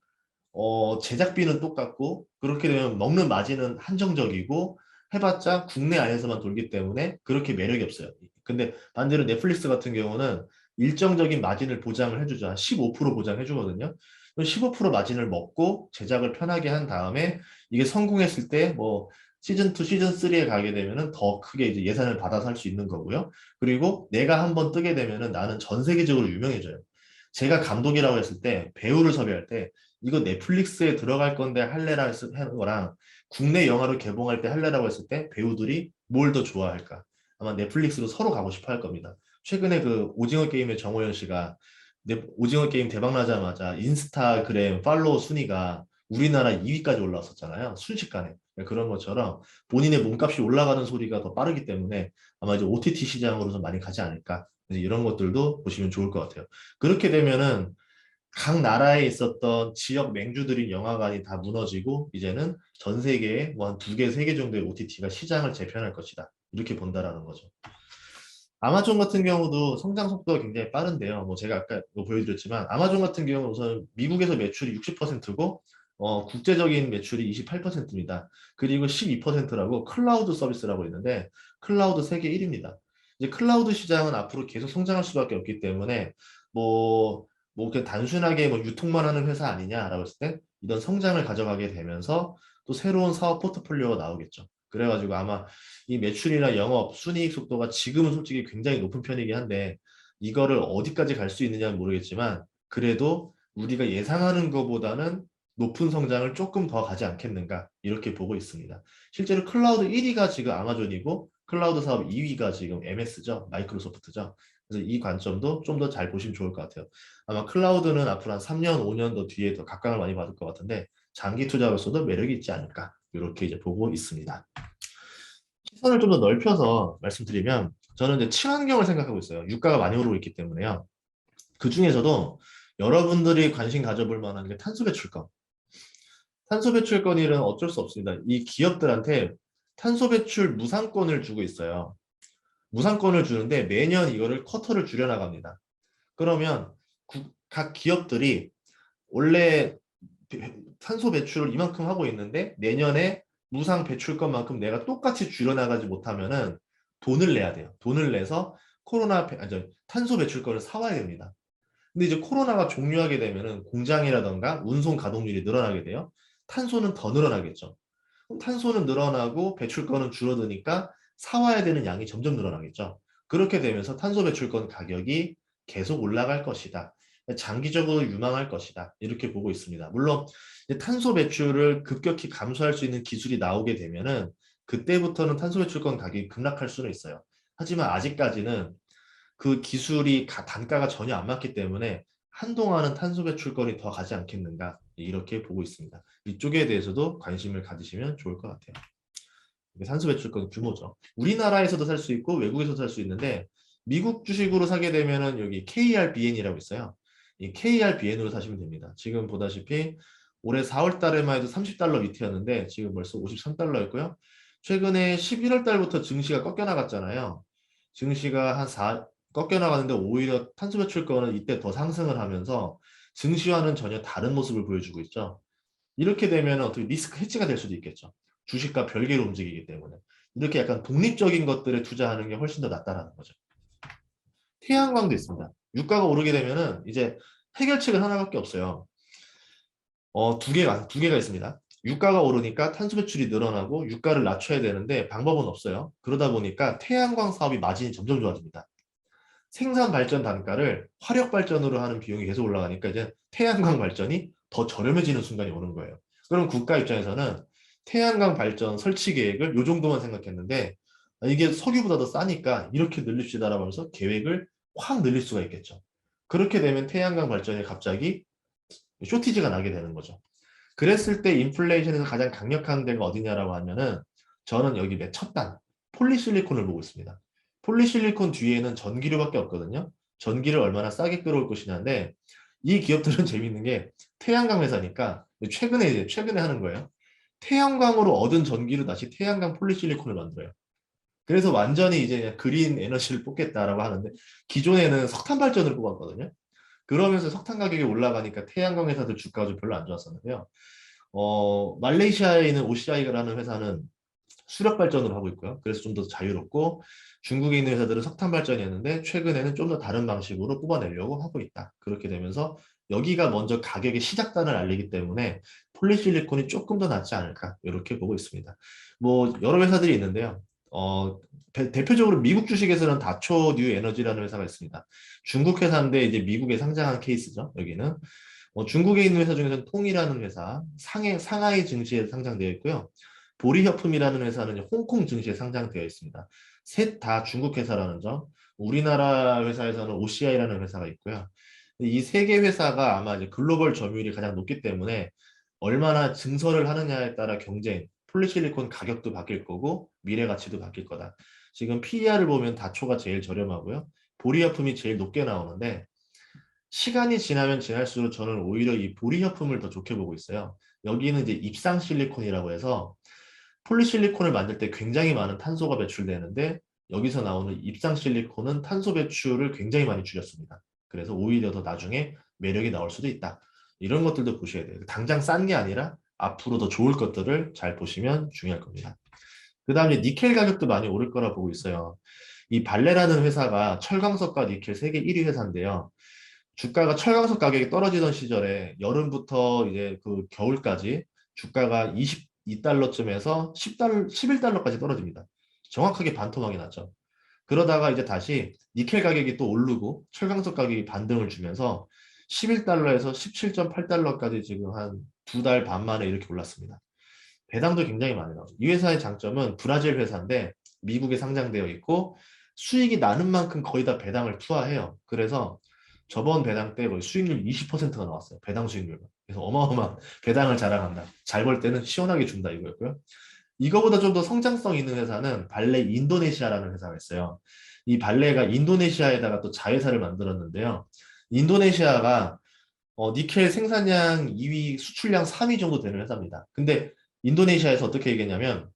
제작비는 똑같고 그렇게 되면 먹는 마진은 한정적이고 해봤자 국내 안에서만 돌기 때문에 그렇게 매력이 없어요. 근데 반대로 넷플릭스 같은 경우는 일정적인 마진을 보장을 해주죠. 한 15% 보장해주거든요. 15% 마진을 먹고 제작을 편하게 한 다음에 이게 성공했을 때 뭐 시즌 2, 시즌 3에 가게 되면은 더 크게 이제 예산을 받아서 할 수 있는 거고요. 그리고 내가 한번 뜨게 되면은 나는 전 세계적으로 유명해져요. 제가 감독이라고 했을 때 배우를 섭외할 때 이거 넷플릭스에 들어갈 건데 할래라 하는 거랑 국내 영화로 개봉할 때 할래라고 했을 때 배우들이 뭘 더 좋아할까? 아마 넷플릭스로 서로 가고 싶어 할 겁니다. 최근에 그 오징어 게임의 정호연 씨가 오징어 게임 대박 나자마자 인스타그램 팔로워 순위가 우리나라 2위까지 올라왔었잖아요. 순식간에. 그런 것처럼 본인의 몸값이 올라가는 소리가 더 빠르기 때문에 아마 이제 OTT 시장으로 좀 많이 가지 않을까. 이런 것들도 보시면 좋을 것 같아요. 그렇게 되면은 각 나라에 있었던 지역 맹주들인 영화관이 다 무너지고 이제는 전 세계에 뭐 한 두 개, 세 개 정도의 OTT가 시장을 재편할 것이다. 이렇게 본다라는 거죠. 아마존 같은 경우도 성장 속도가 굉장히 빠른데요. 뭐 제가 아까 뭐 보여드렸지만 아마존 같은 경우는 우선 미국에서 매출이 60%고 국제적인 매출이 28%입니다. 그리고 12%라고 클라우드 서비스라고 있는데 클라우드 세계 1위입니다. 이제 클라우드 시장은 앞으로 계속 성장할 수밖에 없기 때문에 그냥 단순하게 뭐 유통만 하는 회사 아니냐라고 했을 때 이런 성장을 가져가게 되면서 또 새로운 사업 포트폴리오가 나오겠죠. 그래가지고 아마 이 매출이나 영업, 순이익 속도가 지금은 솔직히 굉장히 높은 편이긴 한데 이거를 어디까지 갈 수 있느냐는 모르겠지만 그래도 우리가 예상하는 것보다는 높은 성장을 조금 더 가지 않겠는가 이렇게 보고 있습니다. 실제로 클라우드 1위가 지금 아마존이고 클라우드 사업 2위가 지금 MS죠. 마이크로소프트죠. 그래서 이 관점도 좀 더 잘 보시면 좋을 것 같아요. 아마 클라우드는 앞으로 한 3년, 5년 더 뒤에 더 각광을 많이 받을 것 같은데 장기 투자로서도 매력이 있지 않을까 이렇게 이제 보고 있습니다. 시선을 좀 더 넓혀서 말씀드리면 저는 이제 친환경을 생각하고 있어요. 유가가 많이 오르고 있기 때문에요. 그 중에서도 여러분들이 관심 가져볼 만한 게 탄소 배출권. 탄소 배출권일은 어쩔 수 없습니다. 이 기업들한테 탄소 배출 무상권을 주고 있어요. 무상권을 주는데 매년 이거를 쿼터를 줄여나갑니다. 그러면 각 기업들이 원래 탄소 배출을 이만큼 하고 있는데 내년에 무상 배출권만큼 내가 똑같이 줄여나가지 못하면은 돈을 내야 돼요. 돈을 내서 탄소 배출권을 사와야 됩니다. 근데 이제 코로나가 종료하게 되면은 공장이라던가 운송 가동률이 늘어나게 돼요. 탄소는 더 늘어나겠죠. 그럼 탄소는 늘어나고 배출권은 줄어드니까 사와야 되는 양이 점점 늘어나겠죠. 그렇게 되면서 탄소 배출권 가격이 계속 올라갈 것이다. 장기적으로 유망할 것이다. 이렇게 보고 있습니다. 물론 탄소 배출을 급격히 감소할 수 있는 기술이 나오게 되면은 그때부터는 탄소 배출권 가격이 급락할 수는 있어요. 하지만 아직까지는 그 기술이 단가가 전혀 안 맞기 때문에 한동안은 탄소 배출권이 더 가지 않겠는가 이렇게 보고 있습니다. 이쪽에 대해서도 관심을 가지시면 좋을 것 같아요. 이게 탄소 배출권 규모죠. 우리나라에서도 살 수 있고 외국에서도 살 수 있는데 미국 주식으로 사게 되면은 여기 KRBN이라고 있어요. 이 KRBN으로 사시면 됩니다. 지금 보다시피 올해 4월 달에만 해도 30달러 밑이었는데 지금 벌써 53달러였고요. 최근에 11월 달부터 증시가 꺾여 나갔잖아요. 증시가 꺾여 나가는데 오히려 탄소 배출권은 이때 더 상승을 하면서 증시와는 전혀 다른 모습을 보여주고 있죠. 이렇게 되면 어떻게 리스크 해지가 될 수도 있겠죠. 주식과 별개로 움직이기 때문에. 이렇게 약간 독립적인 것들에 투자하는 게 훨씬 더 낫다라는 거죠. 태양광도 있습니다. 유가가 오르게 되면은 이제 해결책은 하나밖에 없어요. 두 개가 있습니다. 유가가 오르니까 탄소 배출이 늘어나고 유가를 낮춰야 되는데 방법은 없어요. 그러다 보니까 태양광 사업이 마진이 점점 좋아집니다. 생산 발전 단가를 화력 발전으로 하는 비용이 계속 올라가니까 이제 태양광 발전이 더 저렴해지는 순간이 오는 거예요. 그럼 국가 입장에서는 태양광 발전 설치 계획을 요 정도만 생각했는데 이게 석유보다 더 싸니까 이렇게 늘립시다라고 하면서 계획을 확 늘릴 수가 있겠죠. 그렇게 되면 태양광 발전이 갑자기 쇼티지가 나게 되는 거죠. 그랬을 때 인플레이션에서 가장 강력한 데가 어디냐라고 하면은 저는 여기 맨 첫 단, 폴리실리콘을 보고 있습니다. 폴리실리콘 뒤에는 전기료밖에 없거든요. 전기를 얼마나 싸게 끌어올 것이냐인데 이 기업들은 재밌는 게 태양광 회사니까 최근에 하는 거예요. 태양광으로 얻은 전기로 다시 태양광 폴리실리콘을 만들어요. 그래서 완전히 이제 그냥 그린 에너지를 뽑겠다라고 하는데 기존에는 석탄 발전을 뽑았거든요. 그러면서 석탄 가격이 올라가니까 태양광 회사들 주가가 좀 별로 안 좋았었는데요. 말레이시아에 있는 OCI라는 회사는 수력 발전을 하고 있고요. 그래서 좀 더 자유롭고 중국에 있는 회사들은 석탄 발전이었는데 최근에는 좀 더 다른 방식으로 뽑아내려고 하고 있다. 그렇게 되면서 여기가 먼저 가격의 시작단을 알리기 때문에 폴리실리콘이 조금 더 낫지 않을까 이렇게 보고 있습니다. 뭐 여러 회사들이 있는데요. 대표적으로 미국 주식에서는 다초 뉴 에너지라는 회사가 있습니다. 중국 회사인데 이제 미국에 상장한 케이스죠. 여기는 중국에 있는 회사 중에서는 통이라는 회사, 상하이 증시에 상장되어 있고요. 보리협품이라는 회사는 홍콩 증시에 상장되어 있습니다. 셋 다 중국 회사라는 점. 우리나라 회사에서는 OCI라는 회사가 있고요. 이 세 개 회사가 아마 이제 글로벌 점유율이 가장 높기 때문에 얼마나 증설을 하느냐에 따라 폴리실리콘 가격도 바뀔 거고 미래 가치도 바뀔 거다. 지금 PER을 보면 다초가 제일 저렴하고요. 보리협품이 제일 높게 나오는데 시간이 지나면 지날수록 저는 오히려 이 보리협품을 더 좋게 보고 있어요. 여기는 이제 입상 실리콘이라고 해서 폴리실리콘을 만들 때 굉장히 많은 탄소가 배출되는데 여기서 나오는 입상 실리콘은 탄소 배출을 굉장히 많이 줄였습니다. 그래서 오히려 더 나중에 매력이 나올 수도 있다. 이런 것들도 보셔야 돼요. 당장 싼 게 아니라 앞으로 더 좋을 것들을 잘 보시면 중요할 겁니다. 그 다음에 니켈 가격도 많이 오를 거라 보고 있어요. 이 발레라는 회사가 철광석과 니켈 세계 1위 회사인데요. 주가가 철강석 가격이 떨어지던 시절에 여름부터 이제 그 겨울까지 주가가 22달러쯤에서 10달러, 11달러까지 떨어집니다. 정확하게 반토막이 났죠. 그러다가 이제 다시 니켈 가격이 또 오르고 철강석 가격이 반등을 주면서 11달러에서 17.8달러까지 지금 한 두 달 반 만에 이렇게 올랐습니다. 배당도 굉장히 많이 나오죠. 이 회사의 장점은 브라질 회사인데 미국에 상장되어 있고 수익이 나는 만큼 거의 다 배당을 투하해요. 그래서 저번 배당 때 거의 수익률 20%가 나왔어요. 배당 수익률. 그래서 어마어마한 배당을 자랑한다. 잘 벌 때는 시원하게 준다 이거였고요. 이거보다 좀 더 성장성 있는 회사는 발레 인도네시아라는 회사가 있어요. 이 발레가 인도네시아에다가 또 자회사를 만들었는데요. 인도네시아가 니켈 생산량 2위, 수출량 3위 정도 되는 회사입니다. 근데 인도네시아에서 어떻게 얘기했냐면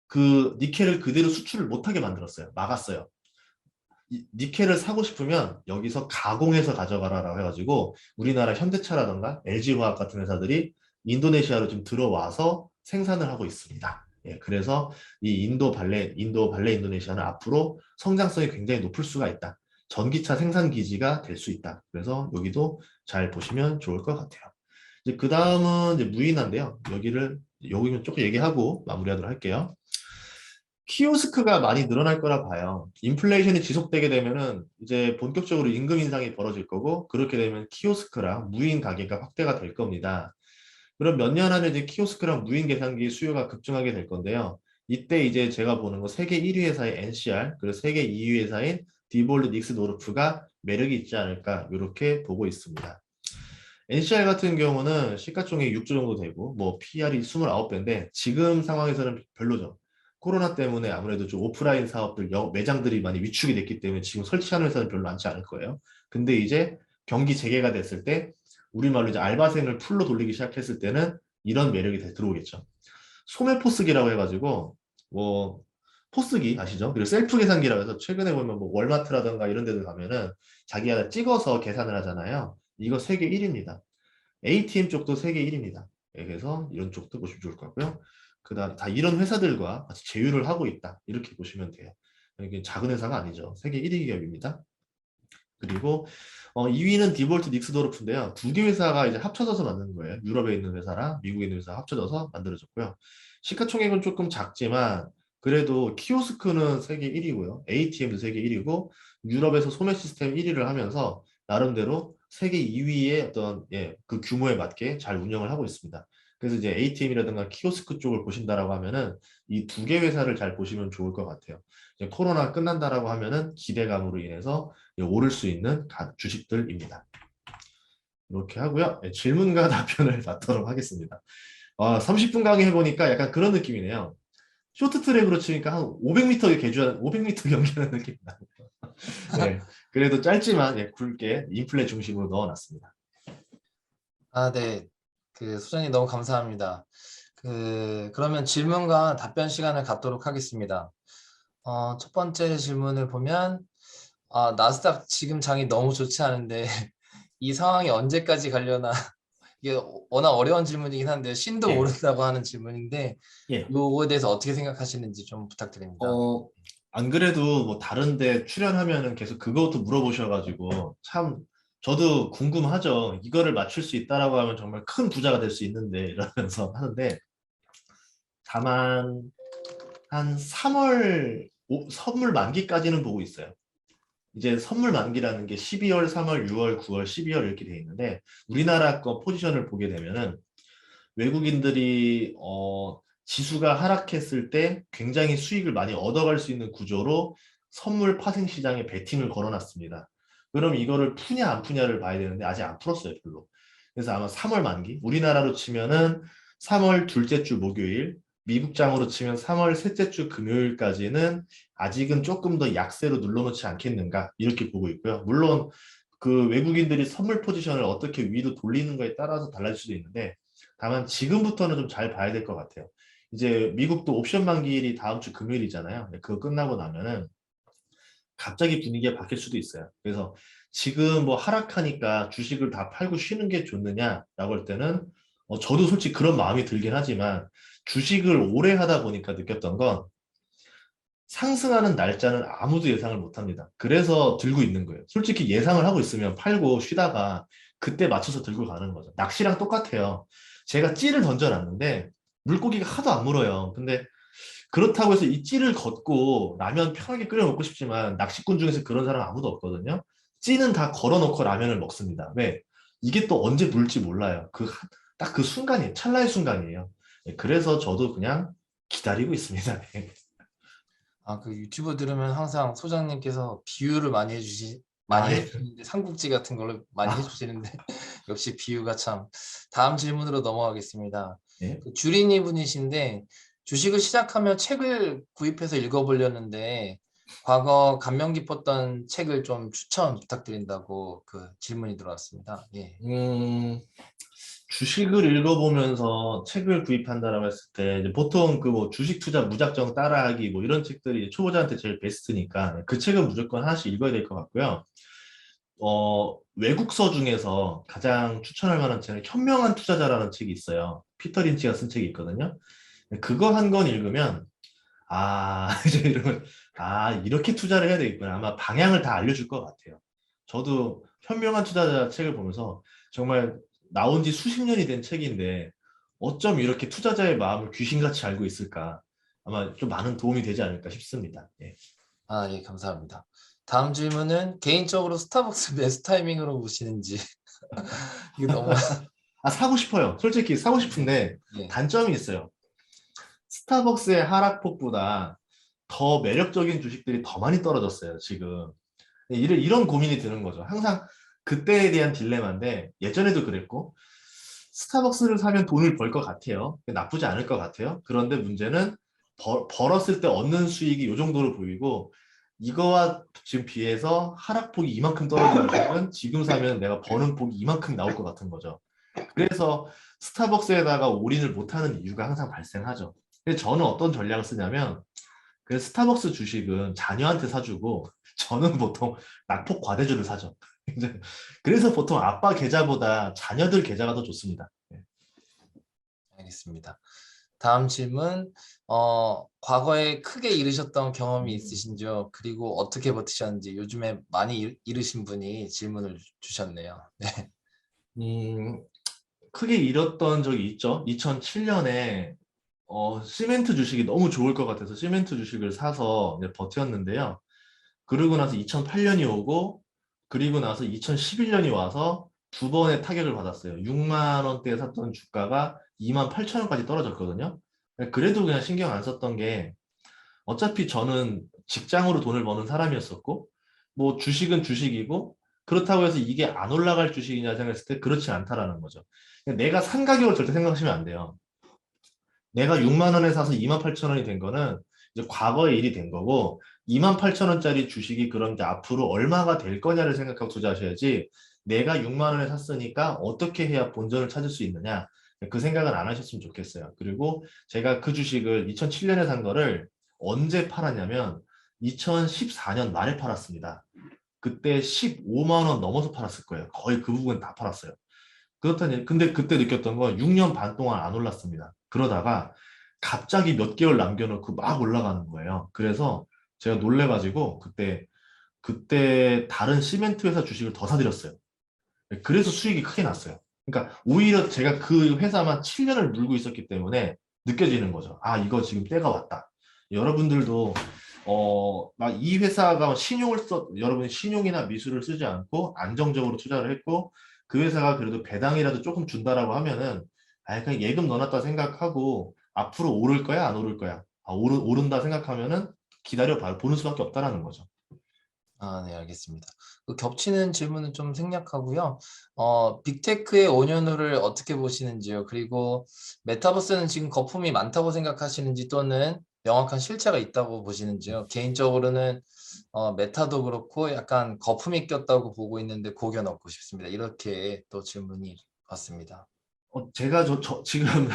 그 니켈을 그대로 수출을 못하게 만들었어요. 막았어요. 니켈을 사고 싶으면 여기서 가공해서 가져가라라고 해가지고 우리나라 현대차라던가 LG화학 같은 회사들이 인도네시아로 좀 들어와서 생산을 하고 있습니다. 예, 그래서 이 인도 발레 인도네시아는 앞으로 성장성이 굉장히 높을 수가 있다. 전기차 생산 기지가 될 수 있다. 그래서 여기도 잘 보시면 좋을 것 같아요. 이제 그 다음은 이제 무인한데요. 여기는 조금 얘기하고 마무리하도록 할게요. 키오스크가 많이 늘어날 거라 봐요. 인플레이션이 지속되게 되면은 이제 본격적으로 임금 인상이 벌어질 거고 그렇게 되면 키오스크랑 무인 가게가 확대가 될 겁니다. 그럼 몇 년 안에 이제 키오스크랑 무인 계산기 수요가 급증하게 될 건데요. 이때 이제 제가 보는 거 세계 1위 회사의 NCR 그리고 세계 2위 회사인 디볼드 닉스노르프가 매력이 있지 않을까 이렇게 보고 있습니다. NCR 같은 경우는 시가총액 6조 정도 되고 뭐 PR이 29배인데 지금 상황에서는 별로죠. 코로나 때문에 아무래도 좀 오프라인 사업들, 매장들이 많이 위축이 됐기 때문에 지금 설치하는 회사는 별로 많지 않을 거예요. 근데 이제 경기 재개가 됐을 때 우리말로 이제 알바생을 풀로 돌리기 시작했을 때는 이런 매력이 들어오겠죠. 소매포스기라고 해가지고 뭐 포스기 아시죠? 그리고 셀프 계산기라고 해서 최근에 보면 뭐 월마트라든가 이런 데들 가면은 자기가 찍어서 계산을 하잖아요. 이거 세계 1위입니다. ATM 쪽도 세계 1위입니다. 그래서 이런 쪽도 보시면 좋을 것 같고요. 그다음 다 이런 회사들과 같이 제휴를 하고 있다. 이렇게 보시면 돼요. 이게 작은 회사가 아니죠. 세계 1위 기업입니다. 그리고 2위는 디볼트 닉스도르프인데요. 두 개 회사가 이제 합쳐져서 만든 거예요. 유럽에 있는 회사랑 미국에 있는 회사 합쳐져서 만들어졌고요. 시가총액은 조금 작지만 그래도 키오스크는 세계 1위고요. ATM도 세계 1위고 유럽에서 소매 시스템 1위를 하면서 나름대로 세계 2위의 어떤 그 규모에 맞게 잘 운영을 하고 있습니다. 그래서 이제 ATM이라든가 키오스크 쪽을 보신다라고 하면은 이 두 개 회사를 잘 보시면 좋을 것 같아요. 이제 코로나 끝난다라고 하면은 기대감으로 인해서 오를 수 있는 주식들입니다. 이렇게 하고요. 질문과 답변을 받도록 하겠습니다. 30분 강의 해보니까 약간 그런 느낌이네요. 쇼트트랙으로 치니까 한 500m 개주한 500m 경기하는 느낌이 나요. 네, 그래도 짧지만 굵게 인플레 중심으로 넣어놨습니다. 아, 네. 소장님 너무 감사합니다. 그러면 질문과 답변 시간을 갖도록 하겠습니다. 첫 번째 질문을 보면, 나스닥 지금 장이 너무 좋지 않은데 이 상황이 언제까지 가려나 이게 워낙 어려운 질문이긴 한데 신도 예, 모른다고 하는 질문인데 예. 요거에 대해서 어떻게 생각하시는지 좀 부탁드립니다. 안 그래도 뭐 다른데 출연하면은 계속 그것도 물어보셔가지고 참 저도 궁금하죠. 이거를 맞출 수 있다라고 하면 정말 큰 부자가 될 수 있는데 이러면서 하는데 다만 한 3월 선물 만기까지는 보고 있어요. 이제 선물 만기라는 게 12월, 3월, 6월, 9월, 12월 이렇게 돼 있는데 우리나라 거 포지션을 보게 되면은 외국인들이 지수가 하락했을 때 굉장히 수익을 많이 얻어갈 수 있는 구조로 선물 파생 시장에 베팅을 걸어놨습니다. 그럼 이거를 푸냐 안 푸냐를 봐야 되는데 아직 안 풀었어요, 별로. 그래서 아마 3월 만기, 우리나라로 치면은 3월 둘째 주 목요일, 미국장으로 치면 3월 셋째 주 금요일까지는 아직은 조금 더 약세로 눌러놓지 않겠는가 이렇게 보고 있고요. 물론 그 외국인들이 선물 포지션을 어떻게 위로 돌리는 거에 따라서 달라질 수도 있는데 다만 지금부터는 좀 잘 봐야 될 것 같아요. 이제 미국도 옵션 만기일이 다음 주 금요일이잖아요. 그거 끝나고 나면은 갑자기 분위기가 바뀔 수도 있어요. 그래서 지금 뭐 하락하니까 주식을 다 팔고 쉬는 게 좋느냐라고 할 때는 저도 솔직히 그런 마음이 들긴 하지만 주식을 오래 하다 보니까 느꼈던 건 상승하는 날짜는 아무도 예상을 못 합니다. 그래서 들고 있는 거예요. 솔직히 예상을 하고 있으면 팔고 쉬다가 그때 맞춰서 들고 가는 거죠. 낚시랑 똑같아요. 제가 찌를 던져놨는데 물고기가 하도 안 물어요. 근데 그렇다고 해서 이 찌를 걷고 라면 편하게 끓여 먹고 싶지만 낚시꾼 중에서 그런 사람 아무도 없거든요. 찌는 다 걸어놓고 라면을 먹습니다. 왜? 이게 또 언제 물지 몰라요. 딱 그 순간이에요. 찰나의 순간이에요. 네, 그래서 저도 그냥 기다리고 있습니다. 네. 유튜브 들으면 항상 소장님께서 비유를 많이 아, 예. 해주시는데 삼국지 같은 걸로 많이 아, 해주시는데 역시 비유가 참. 다음 질문으로 넘어가겠습니다. 예. 주린이 분이신데 주식을 시작하며 책을 구입해서 읽어보려는데 과거 감명 깊었던 책을 좀 추천 부탁드린다고 질문이 들어왔습니다. 예. 주식을 읽어보면서 책을 구입한다라고 했을 때 이제 보통 그 뭐 주식 투자 무작정 따라하기 뭐 이런 책들이 초보자한테 제일 베스트니까 그 책은 무조건 하나씩 읽어야 될 것 같고요. 외국서 중에서 가장 추천할 만한 책은 현명한 투자자라는 책이 있어요. 피터 린치가 쓴 책이 있거든요. 그거 한 권 읽으면 이제 이러면 이렇게 투자를 해야 되겠구나. 아마 방향을 다 알려줄 것 같아요. 저도 현명한 투자자 책을 보면서 정말 나온 지 수십 년이 된 책인데 어쩜 이렇게 투자자의 마음을 귀신같이 알고 있을까? 아마 좀 많은 도움이 되지 않을까 싶습니다. 예. 예, 감사합니다. 다음 질문은 개인적으로 스타벅스 매수 타이밍으로 보시는지. 이게 너무 사고 싶어요. 솔직히 사고 네. 싶은데 예. 단점이 있어요. 스타벅스의 하락폭보다 더 매력적인 주식들이 더 많이 떨어졌어요, 지금. 이런 고민이 드는 거죠. 항상 그때에 대한 딜레마인데 예전에도 그랬고 스타벅스를 사면 돈을 벌 것 같아요. 나쁘지 않을 것 같아요. 그런데 문제는 벌었을 때 얻는 수익이 이 정도로 보이고 이거와 지금 비해서 하락폭이 이만큼 떨어지는 주식은 지금 사면 내가 버는 폭이 이만큼 나올 것 같은 거죠. 그래서 스타벅스에다가 올인을 못하는 이유가 항상 발생하죠. 근데 저는 어떤 전략을 쓰냐면 그 스타벅스 주식은 자녀한테 사주고 저는 보통 낙폭 과대주를 사죠. 이제 그래서 보통 아빠 계좌보다 자녀들 계좌가 더 좋습니다. 네. 알겠습니다. 다음 질문. 과거에 크게 잃으셨던 경험이 있으신지요? 그리고 어떻게 버티셨는지 요즘에 많이 잃으신 분이 질문을 주셨네요. 네. 음, 크게 잃었던 적이 있죠. 2007년에 시멘트 주식이 너무 좋을 것 같아서 시멘트 주식을 사서 이제 버텼는데요. 그러고 나서 2008년이 오고, 그리고 나서 2011년이 와서 두 번의 타격을 받았어요. 6만 원대에 샀던 주가가 2만 8천 원까지 떨어졌거든요. 그래도 그냥 신경 안 썼던 게, 어차피 저는 직장으로 돈을 버는 사람이었었고, 뭐 주식은 주식이고, 그렇다고 해서 이게 안 올라갈 주식이냐 생각했을 때 그렇지 않다라는 거죠. 그러니까 내가 산 가격을 절대 생각하시면 안 돼요. 내가 6만 원에 사서 2만 8천 원이 된 거는 이제 과거의 일이 된 거고, 2만 8천 원짜리 주식이 그럼 이제 앞으로 얼마가 될 거냐를 생각하고 투자하셔야지, 내가 6만 원에 샀으니까 어떻게 해야 본전을 찾을 수 있느냐, 그 생각은 안 하셨으면 좋겠어요. 그리고 제가 그 주식을 2007년에 산 거를 언제 팔았냐면 2014년 말에 팔았습니다. 그때 15만 원 넘어서 팔았을 거예요. 거의 그 부분 다 팔았어요. 그렇다니, 근데 그때 느꼈던 건 6년 반 동안 안 올랐습니다. 그러다가 갑자기 몇 개월 남겨놓고 막 올라가는 거예요. 그래서 제가 놀래가지고 그때 다른 시멘트 회사 주식을 더 사들였어요. 그래서 수익이 크게 났어요. 그러니까 오히려 제가 그 회사만 7년을 물고 있었기 때문에 느껴지는 거죠. 아, 이거 지금 때가 왔다. 여러분들도 막 이 회사가 여러분이 신용이나 미술을 쓰지 않고 안정적으로 투자를 했고, 그 회사가 그래도 배당이라도 조금 준다라고 하면은, 아, 그냥 예금 넣어놨다 생각하고 앞으로 오를 거야, 안 오를 거야. 아, 오른다 생각하면은 기다려 봐 보는 수밖에 없다라는 거죠. 아, 네, 알겠습니다. 그 겹치는 질문은 좀 생략하고요. 빅테크의 5년 후를 어떻게 보시는지요? 그리고 메타버스는 지금 거품이 많다고 생각하시는지 또는 명확한 실체가 있다고 보시는지요? 개인적으로는 메타도 그렇고 약간 거품이 꼈다고 보고 있는데 고견 얻고 싶습니다. 이렇게 또 질문이 왔습니다. 제가 지금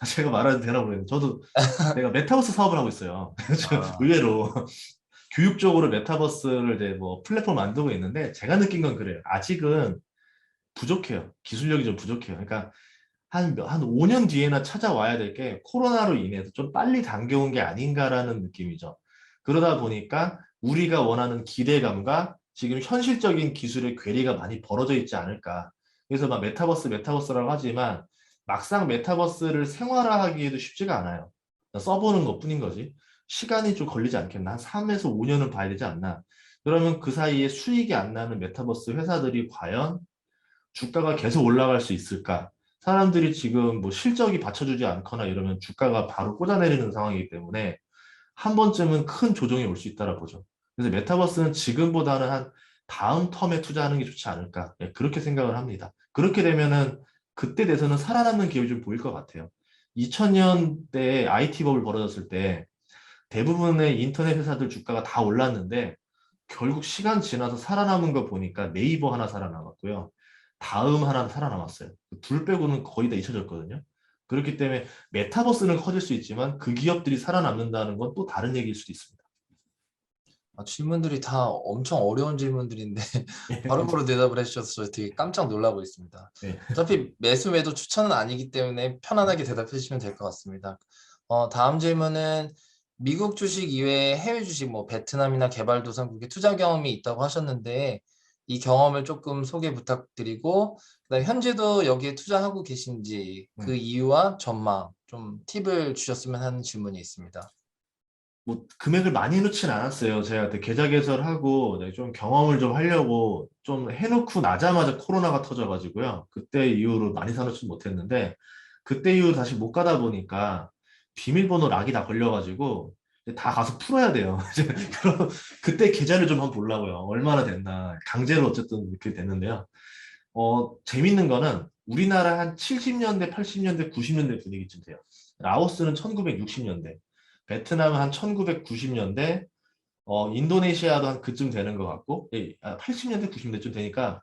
제가 말해도 되나 모르겠는데, 저도 내가 메타버스 사업을 하고 있어요. 아, 의외로 교육적으로 메타버스를 이제 뭐 플랫폼 만들고 있는데, 제가 느낀 건 그래요. 아직은 부족해요. 기술력이 좀 부족해요. 그러니까 한 5년 뒤에나 찾아와야 될 게 코로나로 인해서 좀 빨리 당겨온 게 아닌가라는 느낌이죠. 그러다 보니까 우리가 원하는 기대감과 지금 현실적인 기술의 괴리가 많이 벌어져 있지 않을까. 그래서 막 메타버스라고 하지만 막상 메타버스를 생활화하기에도 쉽지가 않아요. 써보는 것뿐인 거지. 시간이 좀 걸리지 않겠나? 한 3에서 5년은 봐야 되지 않나? 그러면 그 사이에 수익이 안 나는 메타버스 회사들이 과연 주가가 계속 올라갈 수 있을까? 사람들이 지금 뭐 실적이 받쳐주지 않거나 이러면 주가가 바로 꽂아내리는 상황이기 때문에 한 번쯤은 큰 조정이 올 수 있다라 보죠. 그래서 메타버스는 지금보다는 한 다음 텀에 투자하는 게 좋지 않을까? 예, 그렇게 생각을 합니다. 그렇게 되면은 그때 돼서는 살아남는 기업이 좀 보일 것 같아요. 2000년대에 IT 버블 벌어졌을 때 대부분의 인터넷 회사들 주가가 다 올랐는데, 결국 시간 지나서 살아남은 거 보니까 네이버 하나 살아남았고요. 다음 하나 살아남았어요. 둘 빼고는 거의 다 잊혀졌거든요. 그렇기 때문에 메타버스는 커질 수 있지만 그 기업들이 살아남는다는 건 또 다른 얘기일 수도 있습니다. 질문들이 다 엄청 어려운 질문들인데 바로바로 대답을 해주셔서 되게 깜짝 놀라고 있습니다. 네. 어차피 매수 매도 추천은 아니기 때문에 편안하게 대답해 주시면 될 것 같습니다. 다음 질문은 미국 주식 이외에 해외 주식, 뭐 베트남이나 개발도상국에 투자 경험이 있다고 하셨는데 이 경험을 조금 소개 부탁드리고, 그다음에 현재도 여기에 투자하고 계신지 그 음. 이유와 전망 좀 팁을 주셨으면 하는 질문이 있습니다. 뭐 금액을 많이 넣진 않았어요. 제가 그때 계좌 개설하고 네, 좀 경험을 좀 하려고 좀 해놓고 나자마자 코로나가 터져가지고요. 그때 이후로 많이 사놓지 못했는데, 그때 이후 다시 못 가다 보니까 비밀번호 락이 다 걸려가지고 이제 다 가서 풀어야 돼요. 이제 그럼 그때 계좌를 좀 한번 보려고요. 얼마나 됐나. 강제로 어쨌든 이렇게 됐는데요. 재밌는 거는 우리나라 한 70년대, 80년대, 90년대 분위기쯤 돼요. 라오스는 1960년대, 베트남은 한 1990년대, 인도네시아도 한 그쯤 되는 것 같고, 80년대, 90년대쯤 되니까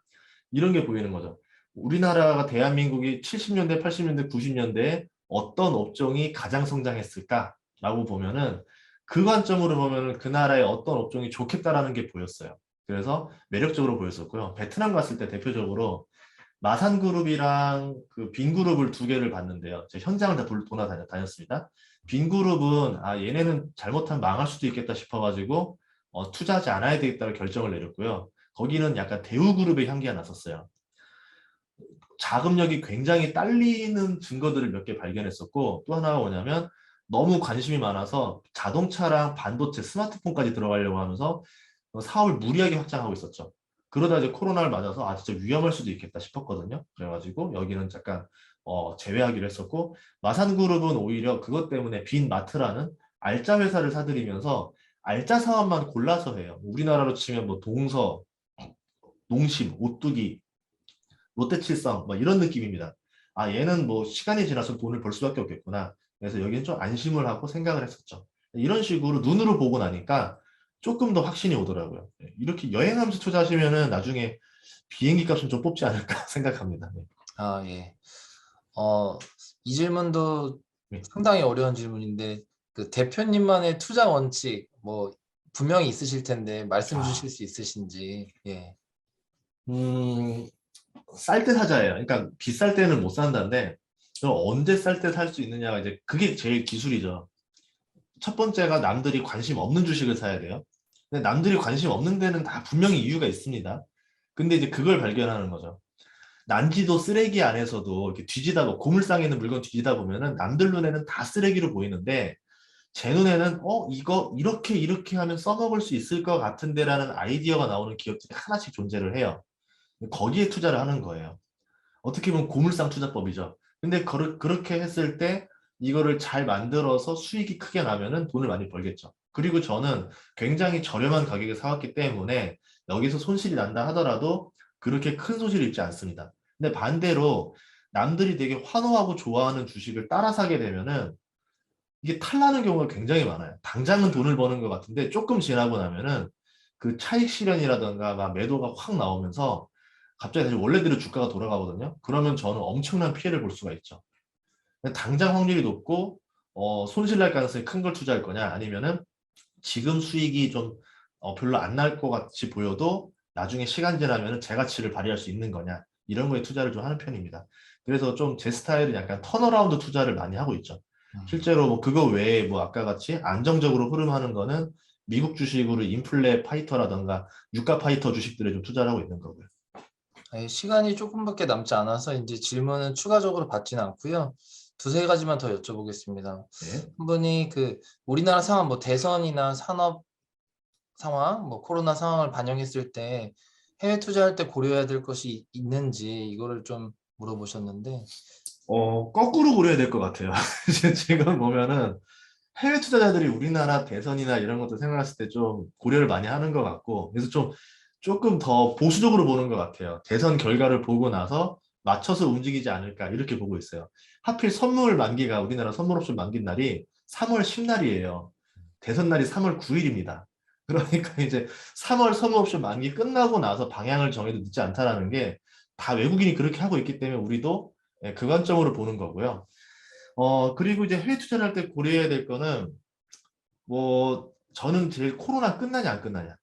이런 게 보이는 거죠. 우리나라가 대한민국이 70년대, 80년대, 90년대에 어떤 업종이 가장 성장했을까라고 보면은, 그 관점으로 보면은 그 나라의 어떤 업종이 좋겠다라는 게 보였어요. 그래서 매력적으로 보였었고요. 베트남 갔을 때 대표적으로 마산그룹이랑 그 빈그룹을 두 개를 봤는데요. 제가 현장을 다 다녔습니다. 빈그룹은 얘네는 잘못하면 망할 수도 있겠다 싶어가지고 투자하지 않아야 되겠다는 결정을 내렸고요. 거기는 약간 대우그룹의 향기가 났었어요. 자금력이 굉장히 딸리는 증거들을 몇 개 발견했었고, 또 하나가 뭐냐면 너무 관심이 많아서 자동차랑 반도체, 스마트폰까지 들어가려고 하면서 사업을 무리하게 확장하고 있었죠. 그러다 이제 코로나를 맞아서 진짜 위험할 수도 있겠다 싶었거든요. 그래가지고 여기는 잠깐 제외하기로 했었고, 마산그룹은 오히려 그것 때문에 빈마트라는 알짜 회사를 사들이면서 알짜 사업만 골라서 해요. 우리나라로 치면 뭐 동서, 농심, 오뚜기, 롯데칠성 뭐 이런 느낌입니다. 얘는 뭐 시간이 지나서 돈을 벌 수밖에 없겠구나. 그래서 여기는 좀 안심을 하고 생각을 했었죠. 이런 식으로 눈으로 보고 나니까 조금 더 확신이 오더라고요. 이렇게 여행하면서 투자하시면은 나중에 비행기 값은 좀 뽑지 않을까 생각합니다. 네. 아, 예. 어, 이 질문도 네. 상당히 어려운 질문인데, 그 대표님만의 투자 원칙, 뭐, 분명히 있으실 텐데, 말씀 아, 주실 수 있으신지, 예. 음, 쌀 때 사자예요. 그러니까 비쌀 때는 못 산다는데, 그럼 언제 쌀 때 살 수 있느냐가 이제 그게 제일 기술이죠. 첫 번째가 남들이 관심 없는 주식을 사야 돼요. 근데 남들이 관심 없는 데는 다 분명히 이유가 있습니다. 근데 이제 그걸 발견하는 거죠. 난지도 쓰레기 안에서도 이렇게 뒤지다 보면 고물상에 있는 물건 뒤지다 보면은 남들 눈에는 다 쓰레기로 보이는데 제 눈에는 이거 이렇게 하면 써먹을 수 있을 것 같은데라는 아이디어가 나오는 기업들이 하나씩 존재를 해요. 거기에 투자를 하는 거예요. 어떻게 보면 고물상 투자법이죠. 근데 그렇게 했을 때 이거를 잘 만들어서 수익이 크게 나면은 돈을 많이 벌겠죠. 그리고 저는 굉장히 저렴한 가격에 사왔기 때문에 여기서 손실이 난다 하더라도 그렇게 큰 손실을 입지 않습니다. 근데 반대로 남들이 되게 환호하고 좋아하는 주식을 따라 사게 되면은 이게 탈나는 경우가 굉장히 많아요. 당장은 돈을 버는 것 같은데 조금 지나고 나면은 그 차익 실현이라든가 막 매도가 확 나오면서 갑자기 다시 원래대로 주가가 돌아가거든요. 그러면 저는 엄청난 피해를 볼 수가 있죠. 당장 확률이 높고 손실 날 가능성이 큰 걸 투자할 거냐 아니면은 지금 수익이 좀 별로 안 날 것 같이 보여도 나중에 시간 지나면은 제 가치를 발휘할 수 있는 거냐 이런 거에 투자를 좀 하는 편입니다. 그래서 좀 제 스타일은 약간 턴어라운드 투자를 많이 하고 있죠. 음. 실제로 뭐 그거 외에 뭐 아까 같이 안정적으로 흐름하는 거는 미국 주식으로 인플레 파이터라던가 유가 파이터 주식들에 좀 투자를 하고 있는 거고요. 예, 시간이 조금밖에 남지 않아서 이제 질문은 추가적으로 받지는 않고요. 두세 가지만 더 여쭤보겠습니다. 네. 한 분이 그 우리나라 상황, 뭐 대선이나 산업 상황, 뭐 코로나 상황을 반영했을 때 해외 투자할 때 고려해야 될 것이 있는지 이거를 좀 물어보셨는데, 거꾸로 고려해야 될 것 같아요. 지금 보면은 해외 투자자들이 우리나라 대선이나 이런 것도 생각했을 때 좀 고려를 많이 하는 것 같고, 그래서 좀 조금 더 보수적으로 보는 것 같아요. 대선 결과를 보고 나서 맞춰서 움직이지 않을까 이렇게 보고 있어요. 하필 선물 만기가 우리나라 선물 옵션 만기 날이 3월 10날이에요. 대선 날이 3월 9일입니다. 그러니까 이제 3월 선물 옵션 만기 끝나고 나서 방향을 정해도 늦지 않다라는 게 다 외국인이 그렇게 하고 있기 때문에 우리도 그 관점으로 보는 거고요. 그리고 이제 해외 투자를 할 때 고려해야 될 거는 뭐 저는 제일 코로나 끝나냐 안 끝나냐.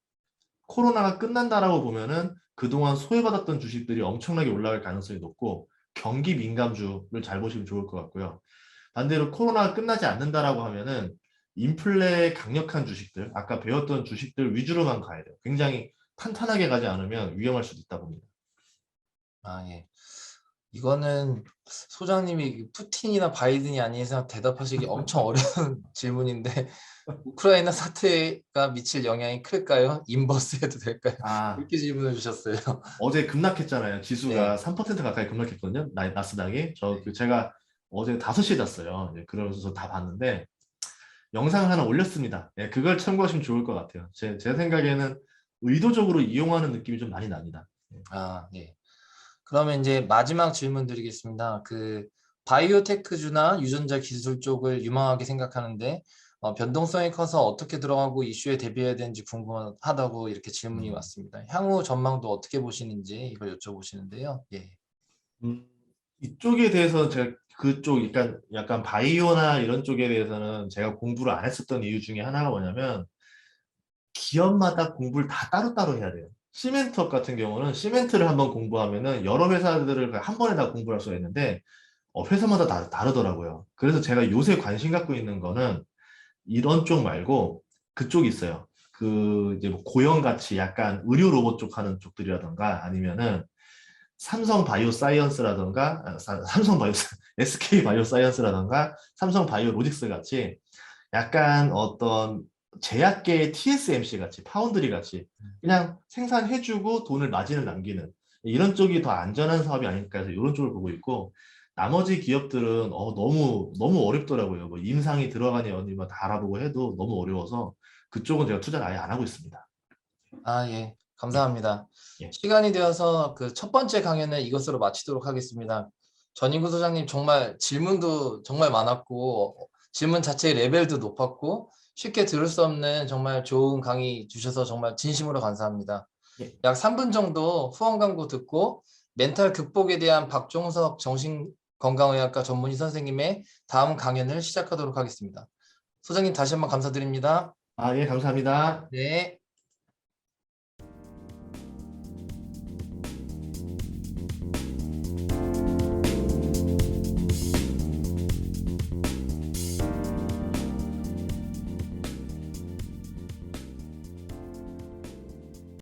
코로나가 끝난다라고 보면은 그동안 소외받았던 주식들이 엄청나게 올라갈 가능성이 높고 경기 민감주를 잘 보시면 좋을 것 같고요. 반대로 코로나가 끝나지 않는다라고 하면은 인플레 강력한 주식들, 아까 배웠던 주식들 위주로만 가야 돼요. 굉장히 탄탄하게 가지 않으면 위험할 수도 있다 봅니다. 아, 예. 이거는 소장님이 푸틴이나 바이든이 아닌 이상 대답하시기 엄청 어려운 질문인데, 우크라이나 사태가 미칠 영향이 클까요? 인버스 해도 될까요? 아, 이렇게 질문을 주셨어요. 어제 급락했잖아요. 지수가 네. 3% 가까이 급락했거든요. 나스닥이. 네. 제가 어제 5시에 잤어요. 그러면서 다 봤는데 영상을 하나 올렸습니다. 그걸 참고하시면 좋을 것 같아요. 제 생각에는 의도적으로 이용하는 느낌이 좀 많이 납니다. 아, 예. 그러면 이제 마지막 질문 드리겠습니다. 그 바이오테크주나 유전자 기술 쪽을 유망하게 생각하는데 변동성이 커서 어떻게 들어가고 이슈에 대비해야 되는지 궁금하다고 이렇게 질문이 음, 왔습니다. 향후 전망도 어떻게 보시는지 이걸 여쭤보시는데요. 예. 음, 이쪽에 대해서 제가 그쪽 약간 바이오나 이런 쪽에 대해서는 제가 공부를 안 했었던 이유 중에 하나가 뭐냐면 기업마다 공부를 다 따로따로 해야 돼요. 시멘트업 같은 경우는 시멘트를 한번 공부하면은 여러 회사들을 한 번에 다 공부할 수가 있는데 회사마다 다르더라고요. 그래서 제가 요새 관심 갖고 있는 거는 이런 쪽 말고 그쪽이 있어요. 그 이제 뭐 고용같이 약간 의료 로봇 쪽 하는 쪽들이라던가 아니면은 삼성 바이오 사이언스라던가 삼성 바이오 SK 바이오 사이언스라던가 삼성 바이오 로직스 같이 약간 어떤 제약계의 TSMC 같이 파운드리 같이 그냥 생산해주고 돈을 마진을 남기는 이런 쪽이 더 안전한 사업이 아닐까 해서 이런 쪽을 보고 있고 나머지 기업들은 너무 너무 어렵더라고요. 뭐 임상이 들어가니 어디 뭐 다 알아보고 해도 너무 어려워서 그쪽은 제가 투자를 아예 안 하고 있습니다. 예, 예, 감사합니다. 예. 시간이 되어서 그 첫 번째 강연은 이것으로 마치도록 하겠습니다. 전인구 소장님 정말 질문도 정말 많았고 질문 자체의 레벨도 높았고 쉽게 들을 수 없는 정말 좋은 강의 주셔서 정말 진심으로 감사합니다. 예. 약 3분 정도 후원 광고 듣고 멘탈 극복에 대한 박종석 정신건강의학과 전문의 선생님의 다음 강연을 시작하도록 하겠습니다. 소장님 다시 한번 감사드립니다. 예, 감사합니다. 네.